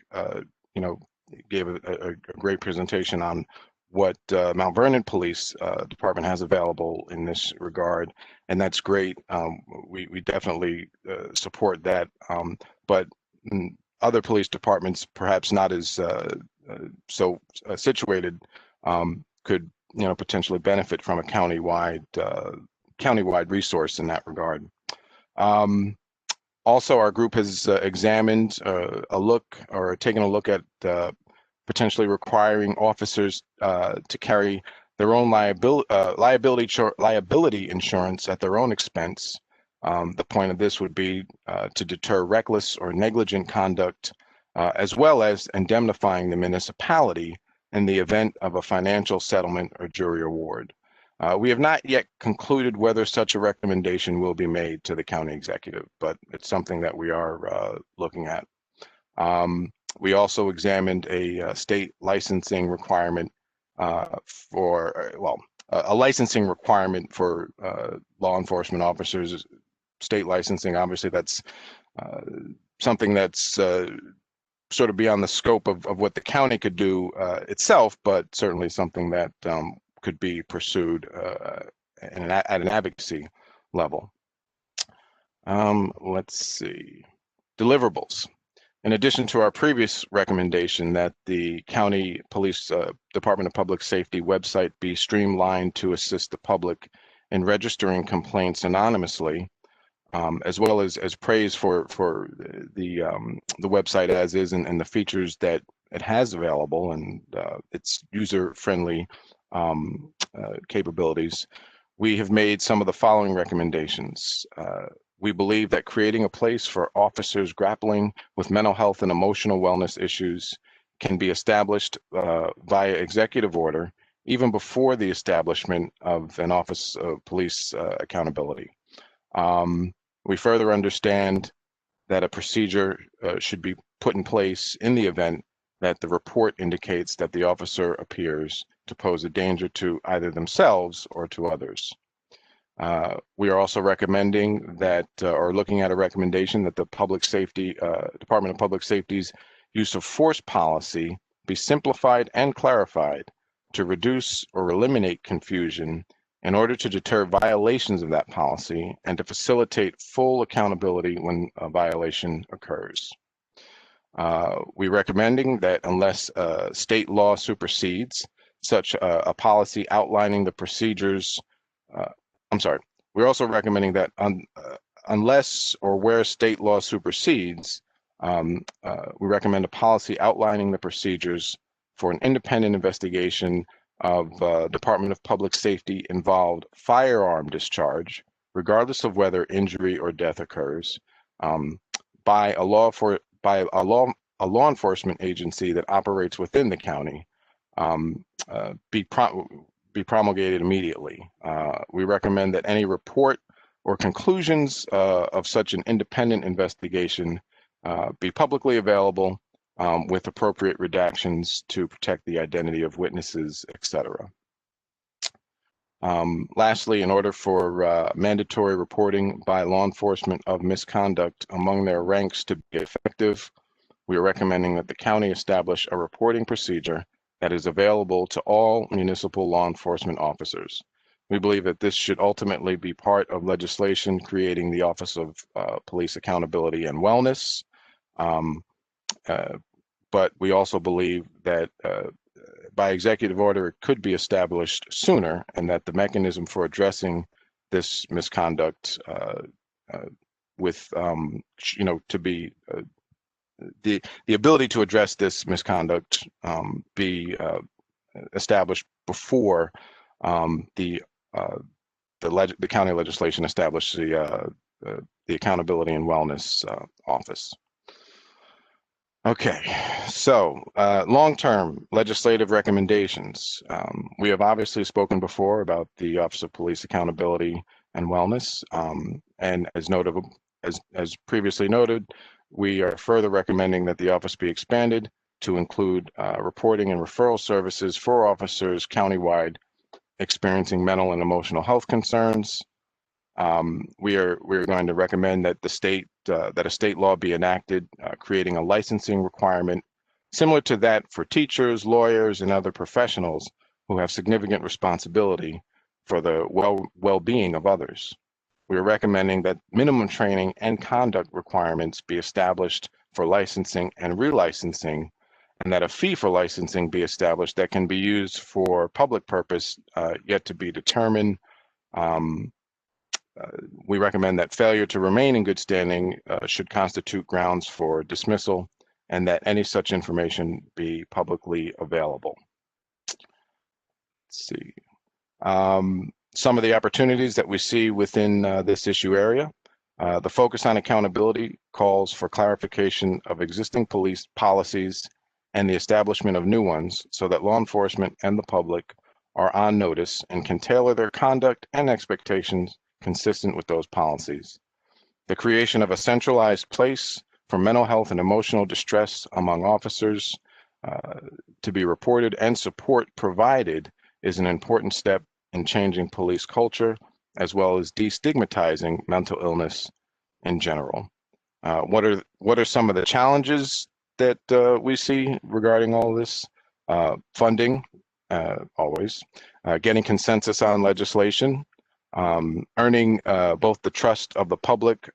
gave a great presentation on what Mount Vernon Police Department has available in this regard, and that's great. We definitely support that, but other police departments, perhaps not as situated, could potentially benefit from a countywide resource in that regard. Also, our group has examined taken a look at potentially requiring officers to carry their own liability insurance at their own expense. The point of this would be to deter reckless or negligent conduct, as well as indemnifying the municipality in the event of a financial settlement or jury award. We have not yet concluded whether such a recommendation will be made to the county executive, but it's something that we are looking at. We also examined a state licensing requirement a licensing requirement for law enforcement officers. State licensing, obviously, that's something that's sort of beyond the scope of what the county could do itself, but certainly something that could be pursued at an advocacy level. Let's see. Deliverables. In addition to our previous recommendation that the County Police Department of Public Safety website be streamlined to assist the public in registering complaints anonymously, as well as praise for the website as is and the features that it has available and its user-friendly capabilities, we have made some of the following recommendations. We believe that creating a place for officers grappling with mental health and emotional wellness issues can be established via executive order, even before the establishment of an Office of Police Accountability. We further understand that a procedure should be put in place in the event that the report indicates that the officer appears to pose a danger to either themselves or to others. We are also recommending that, or looking at a recommendation that the Department of Public Safety's use of force policy be simplified and clarified to reduce or eliminate confusion in order to deter violations of that policy and to facilitate full accountability when a violation occurs. We're recommending that unless state law supersedes such a policy outlining the procedures, we're also recommending that unless or where state law supersedes, we recommend a policy outlining the procedures for an independent investigation of Department of Public Safety involved firearm discharge, regardless of whether injury or death occurs, by a law enforcement agency that operates within the county, be promulgated immediately. We recommend that any report or conclusions of such an independent investigation be publicly available with appropriate redactions to protect the identity of witnesses, etc. Lastly, in order for mandatory reporting by law enforcement of misconduct among their ranks to be effective, we are recommending that the county establish a reporting procedure that is available to all municipal law enforcement officers. We believe that this should ultimately be part of legislation creating the Office of Police Accountability and Wellness. But we also believe that by executive order, it could be established sooner, and that the mechanism for addressing this misconduct with, to be the ability to address this misconduct be established before the county legislation established the Accountability and Wellness Office. Okay, so long-term legislative recommendations. We have obviously spoken before about the Office of Police Accountability and Wellness, and as previously noted, we are further recommending that the office be expanded to include reporting and referral services for officers countywide experiencing mental and emotional health concerns. We are going to recommend that a state law be enacted, creating a licensing requirement similar to that for teachers, lawyers, and other professionals who have significant responsibility for the well-being of others. We are recommending that minimum training and conduct requirements be established for licensing and relicensing, and that a fee for licensing be established that can be used for public purpose yet to be determined. We recommend that failure to remain in good standing should constitute grounds for dismissal, and that any such information be publicly available. Let's see. Some of the opportunities that we see within this issue area. The focus on accountability calls for clarification of existing police policies and the establishment of new ones so that law enforcement and the public are on notice and can tailor their conduct and expectations consistent with those policies. The creation of a centralized place for mental health and emotional distress among officers to be reported and support provided is an important step in changing police culture, as well as destigmatizing mental illness in general. What are some of the challenges that we see regarding all this? Funding, always. Getting consensus on legislation. Earning both the trust of the public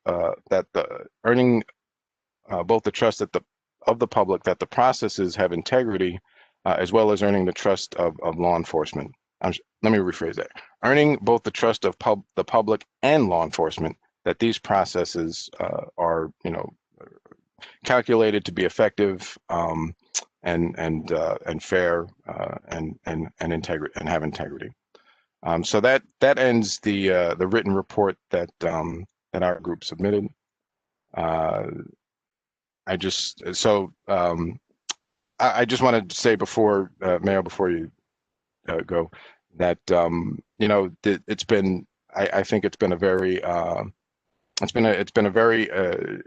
of the public that the processes have integrity, as well as earning the trust of law enforcement. Let me rephrase that. Earning both the trust of the public and law enforcement that these processes are, calculated to be effective and fair and have integrity. So that ends the written report that that our group submitted. I just wanted to say before Mayo, before you go, that it's been I think it's been a very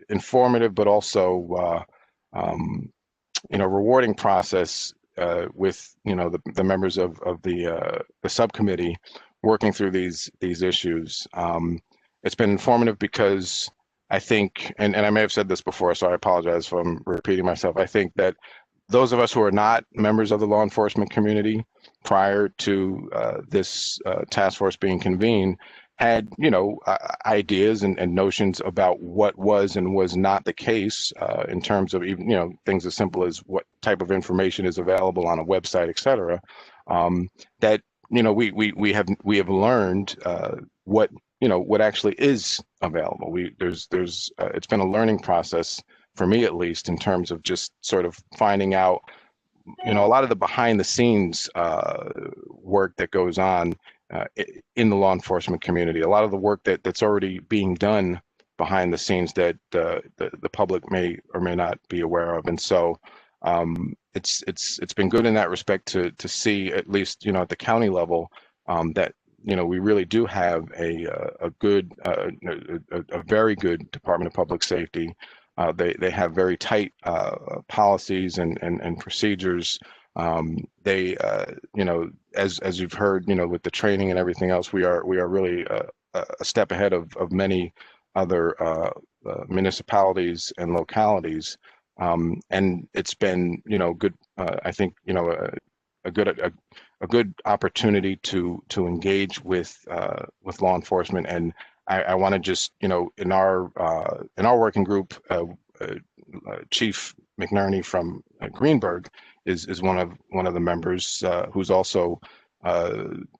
informative but also rewarding process with the members of the subcommittee working through these issues. It's been informative because I think, and I may have said this before, so I apologize if I'm repeating myself. I think that those of us who are not members of the law enforcement community prior to this task force being convened had, ideas and notions about what was and was not the case in terms of even, things as simple as what type of information is available on a website, et cetera. That, we have learned what actually is available. It's been a learning process for me, at least, in terms of just sort of finding out, a lot of the behind the scenes work that goes on in the law enforcement community, a lot of the work that's already being done behind the scenes that the public may or may not be aware of. And so it's been good in that respect to see, at least, at the county level, that we really do have a very good Department of Public Safety. They have very tight policies and procedures. They as you've heard, with the training and everything else, we are really a step ahead of many other municipalities and localities. And it's been good. I think a good opportunity to engage with law enforcement. And I want to just in our working group, Chief McNerney from Greenberg is one of the members, who's also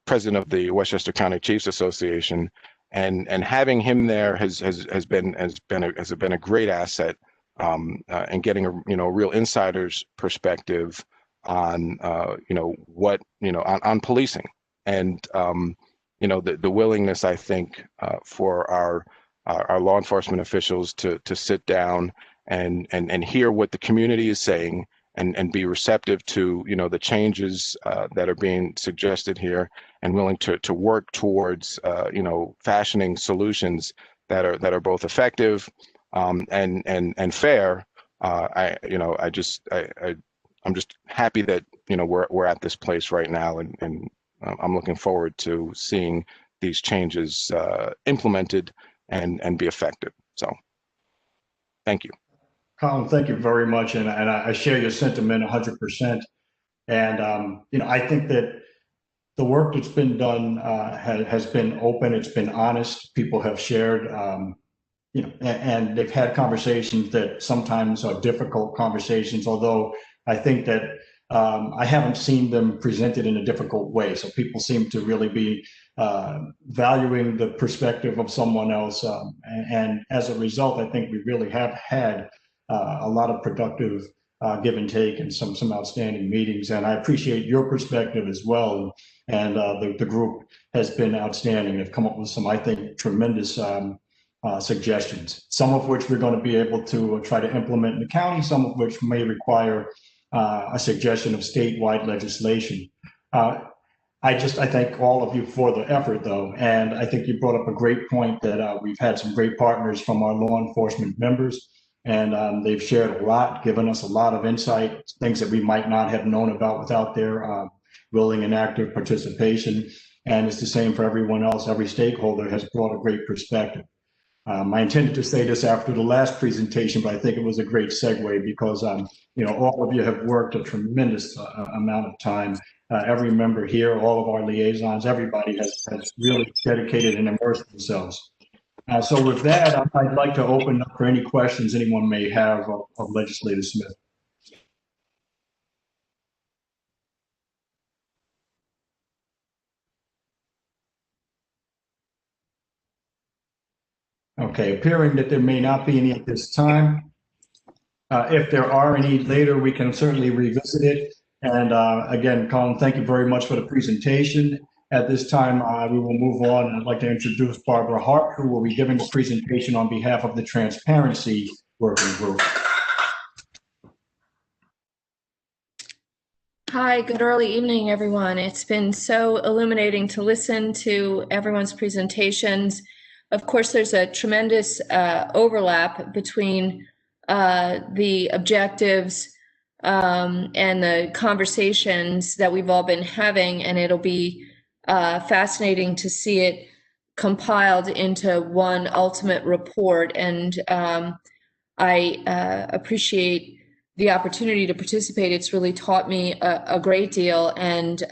president of the Westchester County Chiefs Association, and having him there has been a great asset, and getting a real insider's perspective on what on policing, and the willingness, I think, for our law enforcement officials to sit down and hear what the community is saying, and be receptive to the changes that are being suggested here, and willing to work towards fashioning solutions that are both effective and fair. I'm just happy that we're at this place right now, and I'm looking forward to seeing these changes implemented and be effective. So, thank you. Colin, thank you very much, and I share your sentiment 100%. And I think that the work that's been done has been open. It's been honest. People have shared, and they've had conversations that sometimes are difficult conversations. Although I think that I haven't seen them presented in a difficult way. So people seem to really be valuing the perspective of someone else, and as a result, I think we really have had a lot of productive give and take, and some outstanding meetings. And I appreciate your perspective as well. And the group has been outstanding. They've come up with some, I think, tremendous suggestions, some of which we're going to be able to try to implement in the county, some of which may require a suggestion of statewide legislation. I thank all of you for the effort, though, and I think you brought up a great point that we've had some great partners from our law enforcement members, and they've shared a lot, given us a lot of insight, things that we might not have known about without their willing and active participation. And it's the same for everyone else. Every stakeholder has brought a great perspective. I intended to say this after the last presentation, but I think it was a great segue because all of you have worked a tremendous amount of time. Every member here, all of our liaisons, everybody has really dedicated and immersed themselves. So with that, I'd like to open up for any questions anyone may have of Legislator Smith. Okay, appearing that there may not be any at this time. If there are any later, we can certainly revisit it. And again, Colin, thank you very much for the presentation. At this time, we will move on, and I'd like to introduce Barbara Hart, who will be giving the presentation on behalf of the Transparency Working Group. Hi, good early evening, everyone. It's been so illuminating to listen to everyone's presentations. Of course, there's a tremendous overlap between the objectives and the conversations that we've all been having, and it'll be fascinating to see it compiled into one ultimate report. And I appreciate the opportunity to participate. It's really taught me a great deal, and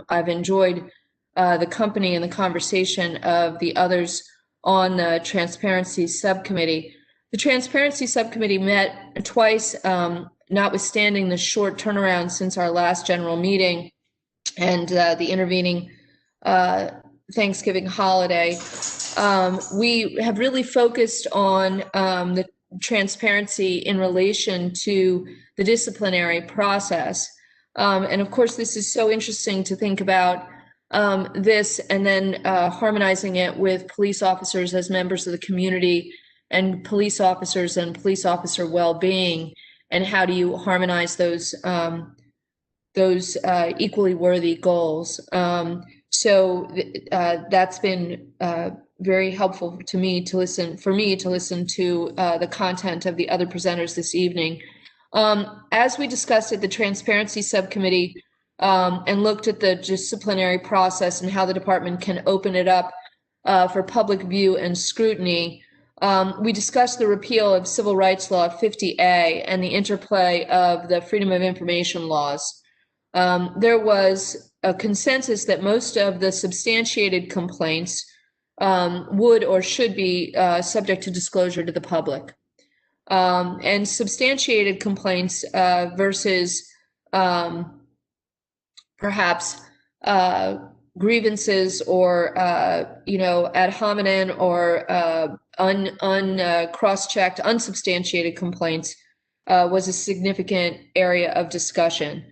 I've enjoyed the company and the conversation of the others on the Transparency Subcommittee. The Transparency Subcommittee met twice, notwithstanding the short turnaround since our last general meeting and the intervening Thanksgiving holiday. We have really focused on the transparency in relation to the disciplinary process. And of course, this is so interesting to think about this and then harmonizing it with police officers as members of the community and police officers and police officer well-being, and how do you harmonize those equally worthy goals. So that's been very helpful to me to listen to the content of the other presenters this evening. As we discussed at the Transparency Subcommittee and looked at the disciplinary process and how the department can open it up for public view and scrutiny, we discussed the repeal of Civil Rights Law 50A and the interplay of the Freedom of Information laws. There was a consensus that most of the substantiated complaints would or should be subject to disclosure to the public. And substantiated complaints versus perhaps grievances or ad hominem or cross-checked, unsubstantiated complaints was a significant area of discussion.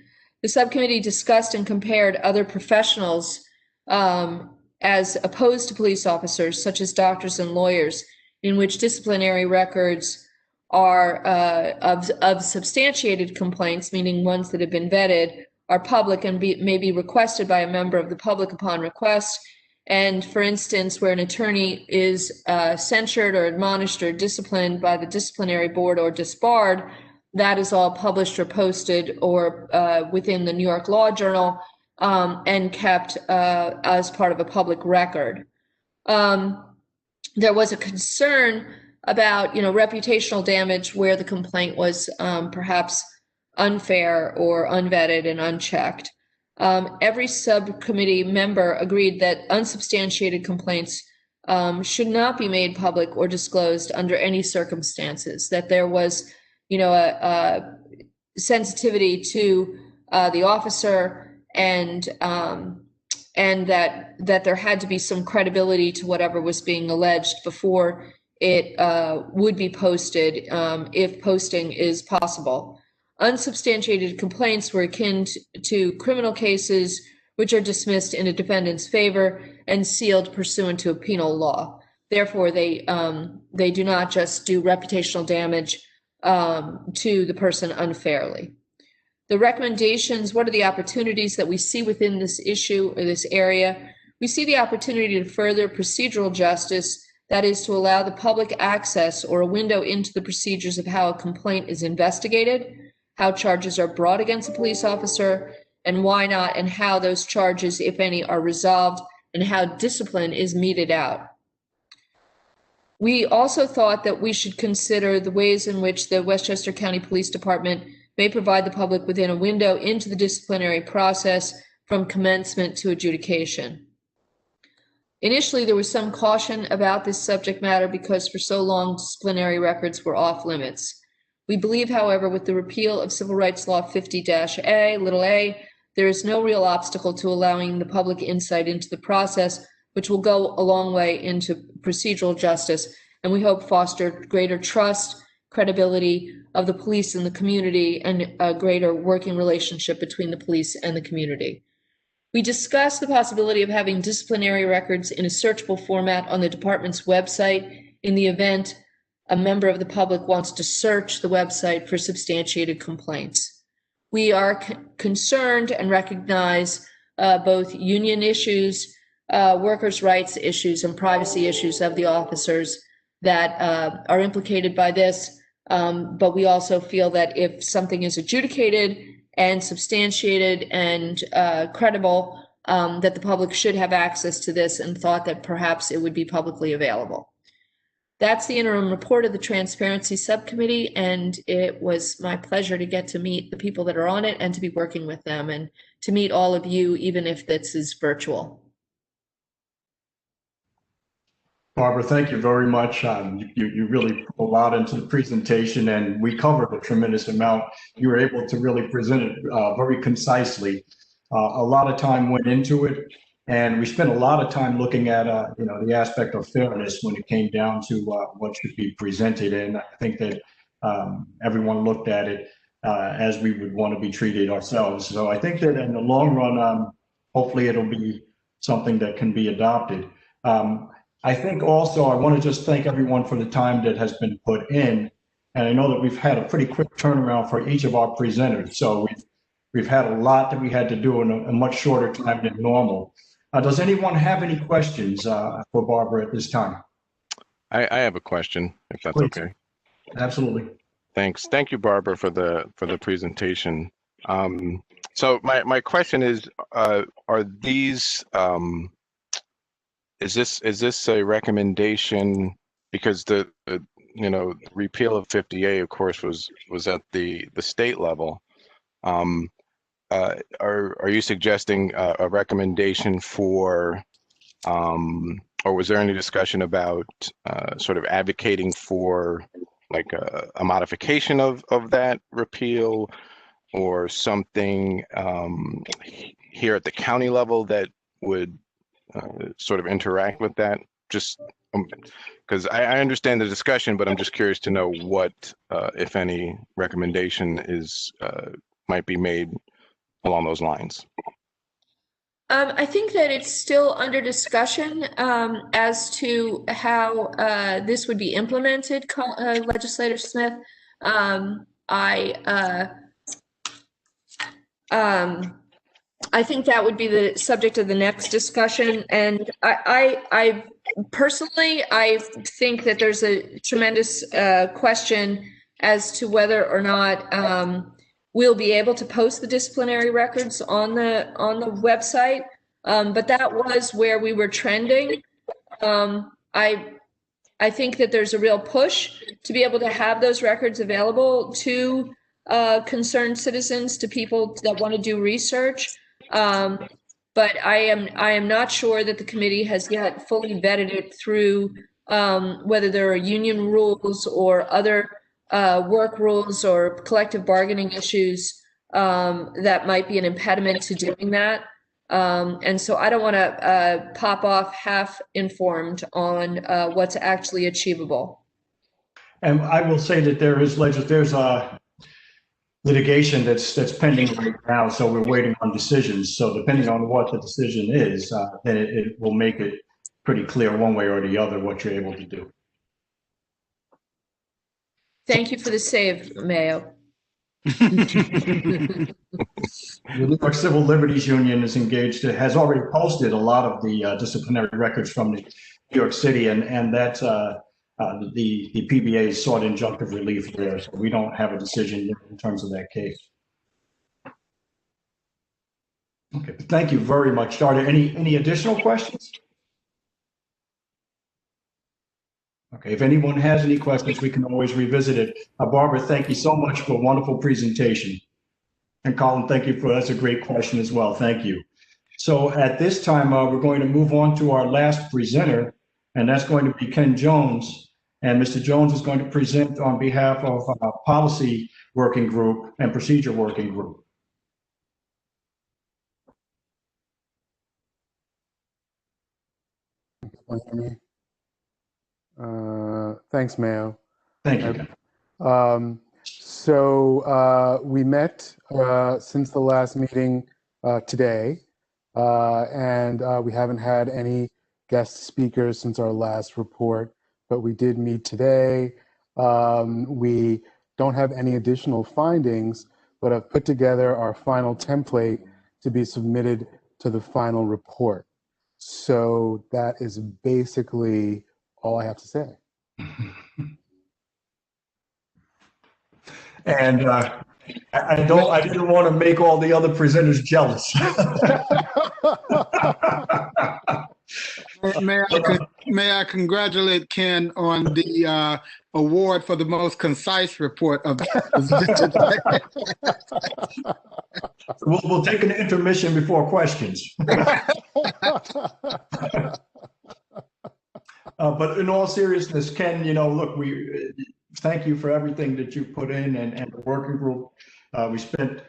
The subcommittee discussed and compared other professionals as opposed to police officers, such as doctors and lawyers, in which disciplinary records are of substantiated complaints, meaning ones that have been vetted, are public and may be requested by a member of the public upon request. And for instance, where an attorney is censured or admonished or disciplined by the disciplinary board or disbarred, that is all published or posted or within the New York Law Journal and kept as part of a public record. There was a concern about, reputational damage where the complaint was perhaps unfair or unvetted and unchecked. Every subcommittee member agreed that unsubstantiated complaints should not be made public or disclosed under any circumstances, that there was a sensitivity to the officer and that there had to be some credibility to whatever was being alleged before it would be posted, if posting is possible. Unsubstantiated complaints were akin to criminal cases, which are dismissed in a defendant's favor and sealed pursuant to a penal law. Therefore, they do not just do reputational damage to the person unfairly. The recommendations, what are the opportunities that we see within this issue or this area? We see the opportunity to further procedural justice, that is to allow the public access or a window into the procedures of how a complaint is investigated, how charges are brought against a police officer, and why not, and how those charges, if any, are resolved, and how discipline is meted out. We also thought that we should consider the ways in which the Westchester County Police Department may provide the public within a window into the disciplinary process from commencement to adjudication. Initially, there was some caution about this subject matter because for so long, disciplinary records were off limits. We believe, however, with the repeal of Civil Rights Law 50-A, there is no real obstacle to allowing the public insight into the process, which will go a long way into procedural justice, and we hope foster greater trust, credibility of the police in the community, and a greater working relationship between the police and the community. We discussed the possibility of having disciplinary records in a searchable format on the department's website in the event a member of the public wants to search the website for substantiated complaints. We are concerned and recognize both union issues, workers' rights issues, and privacy issues of the officers that are implicated by this. But we also feel that if something is adjudicated and substantiated and credible, that the public should have access to this, and thought that perhaps it would be publicly available. That's the interim report of the Transparency Subcommittee, and it was my pleasure to get to meet the people that are on it and to be working with them and to meet all of you, even if this is virtual. Barbara, thank you very much. You really put a lot into the presentation, and we covered a tremendous amount. You were able to really present it very concisely. A lot of time went into it, and we spent a lot of time looking at the aspect of fairness when it came down to what should be presented. And I think that everyone looked at it as we would want to be treated ourselves. So I think that in the long run, hopefully it'll be something that can be adopted. I think also I want to just thank everyone for the time that has been put in. And I know that we've had a pretty quick turnaround for each of our presenters. So we've had a lot that we had to do in a much shorter time than normal. Does anyone have any questions for Barbara at this time? I have a question, if that's Please. okay. Absolutely. Thanks. Thank you, Barbara, for the presentation. So my question is, are these is this a recommendation, because the repeal of 50A, of course, was at the state level. Are you suggesting a recommendation for, or was there any discussion about sort of advocating for like a modification of that repeal, or something here at the county level that would sort of interact with that? Just because I understand the discussion, but I'm just curious to know what, if any, recommendation is might be made along those lines. I think that it's still under discussion as to how this would be implemented, Legislator Smith. I think that would be the subject of the next discussion. And I personally, I think that there's a tremendous question as to whether or not we'll be able to post the disciplinary records on the website. But that was where we were trending. I think that there's a real push to be able to have those records available to concerned citizens, to people that want to do research. But I am not sure that the committee has yet fully vetted it through whether there are union rules or other work rules or collective bargaining issues that might be an impediment to doing that. And so I don't want to pop off half informed on what's actually achievable. And I will say that there's litigation that's pending right now, so we're waiting on decisions. So depending on what the decision is, then it will make it pretty clear one way or the other what you're able to do. Thank you for the save, Mayo. The New York Civil Liberties Union is engaged, has already posted a lot of the disciplinary records from the New York City, and that's the PBA sought injunctive relief there, so we don't have a decision yet in terms of that case. Okay, thank you very much. Are there any additional questions? Okay, if anyone has any questions, we can always revisit it. Barbara, thank you so much for a wonderful presentation. And Colin, thank you for, that's a great question as well. Thank you. So at this time, we're going to move on to our last presenter, and that's going to be Ken Jones. And Mr. Jones is going to present on behalf of Policy Working Group and Procedure Working Group. Thanks, Mayo. Thank you. We met since the last meeting today, and we haven't had any guest speakers since our last report, but we did meet today. We don't have any additional findings, but I've put together our final template to be submitted to the final report. So that is basically all I have to say. And I didn't want to make all the other presenters jealous. May I congratulate Ken on the award for the most concise report of We'll take an intermission before questions. But in all seriousness, Ken, look, we thank you for everything that you put in and the working group. We spent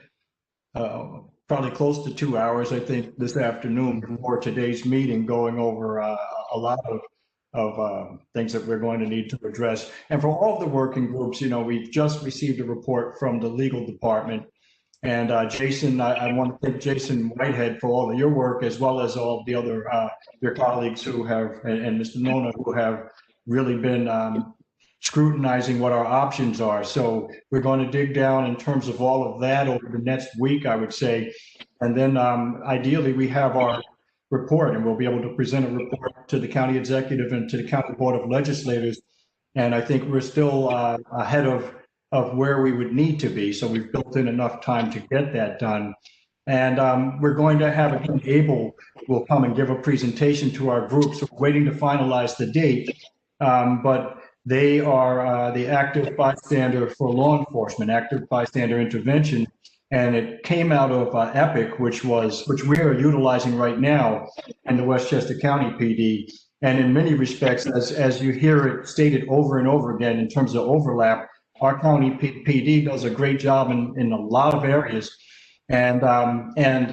probably close to 2 hours, I think, this afternoon before today's meeting going over a lot of things that we're going to need to address. And for all of the working groups, we've just received a report from the legal department. And Jason, I want to thank Jason Whitehead for all of your work, as well as all of the other your colleagues who have, and Mr. Nona, who have really been scrutinizing what our options are. So we're going to dig down in terms of all of that over the next week, I would say. And then ideally we have our report, and we'll be able to present a report to the county executive and to the county board of legislators. And I think we're still ahead of where we would need to be. So we've built in enough time to get that done. And we're going to have Abel will come and give a presentation to our group. So we're waiting to finalize the date. But they are the active bystander for law enforcement, active bystander intervention. And it came out of EPIC, which we are utilizing right now in the Westchester County PD. And in many respects, as you hear it stated over and over again in terms of overlap, our county PD does a great job in a lot of areas. And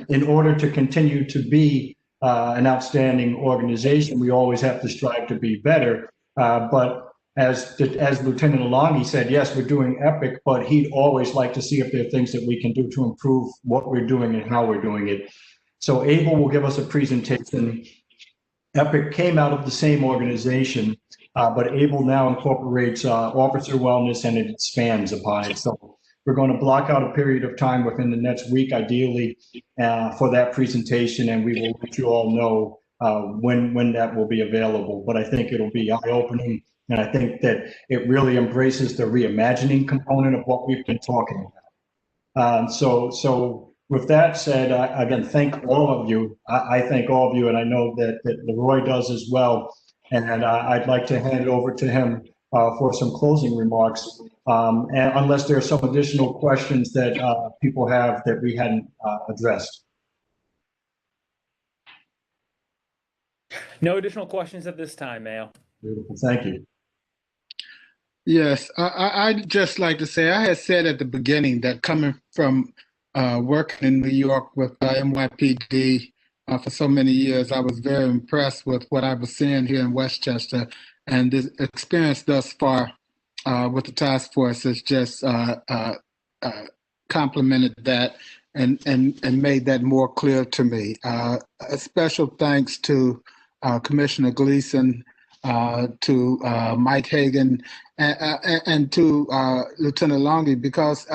in order to continue to be an outstanding organization, we always have to strive to be better. But as Lieutenant Alongi said, yes, we're doing EPIC, but he'd always like to see if there are things that we can do to improve what we're doing and how we're doing it. So Abel will give us a presentation. EPIC came out of the same organization, but Abel now incorporates officer wellness, and it expands upon it. So we're going to block out a period of time within the next week, ideally, for that presentation, and we will let you all know when that will be available. But I think it'll be eye-opening, and I think that it really embraces the reimagining component of what we've been talking about. So with that said, again, thank all of you. I thank all of you, and I know that Leroy does as well. And I'd like to hand it over to him for some closing remarks, and unless there are some additional questions that people have that we hadn't addressed. No additional questions at this time, Mayo. Beautiful, thank you. Yes, I'd just like to say, I had said at the beginning that coming from working in New York with NYPD for so many years, I was very impressed with what I was seeing here in Westchester, and this experience thus far with the task force has just complemented that and made that more clear to me. A special thanks to Commissioner Gleason, to Mike Hagan, and to Lieutenant Longy, because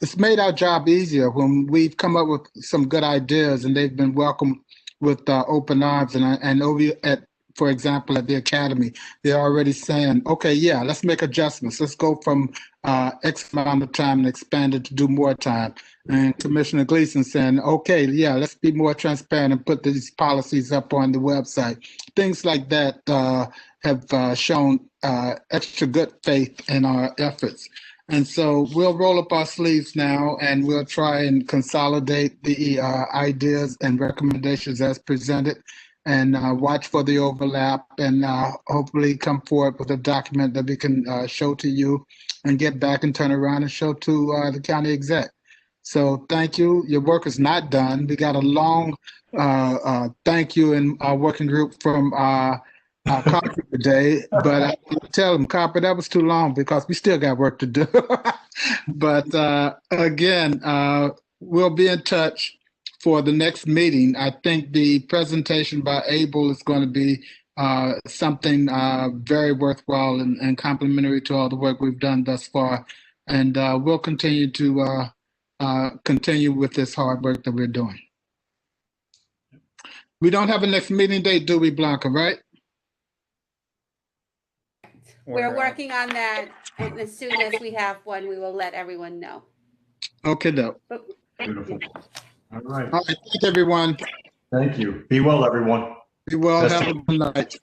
it's made our job easier when we've come up with some good ideas and they've been welcomed with open arms. And over at, for example, at the academy, they're already saying, okay, yeah, let's make adjustments. Let's go from X amount of time and expand it to do more time. And Commissioner Gleason saying, okay, yeah, let's be more transparent and put these policies up on the website. Things like that have shown extra good faith in our efforts. And so we'll roll up our sleeves now and we'll try and consolidate the ideas and recommendations as presented and watch for the overlap and hopefully come forward with a document that we can show to you and get back and turn around and show to the county exec. So thank you. Your work is not done. We got a long thank you in our working group from Copper today, but I tell him, Copper, that was too long because we still got work to do. But again, we'll be in touch for the next meeting. I think the presentation by Abel is going to be something very worthwhile and complimentary to all the work we've done thus far. And we'll continue to continue with this hard work that we're doing. We don't have a next meeting date, do we, Blanca, right? We're working on that, and as soon as we have one, we will let everyone know. Okay, though. Beautiful. All right. All right, thank everyone. Thank you. Be well, everyone. Be well. Have a good night.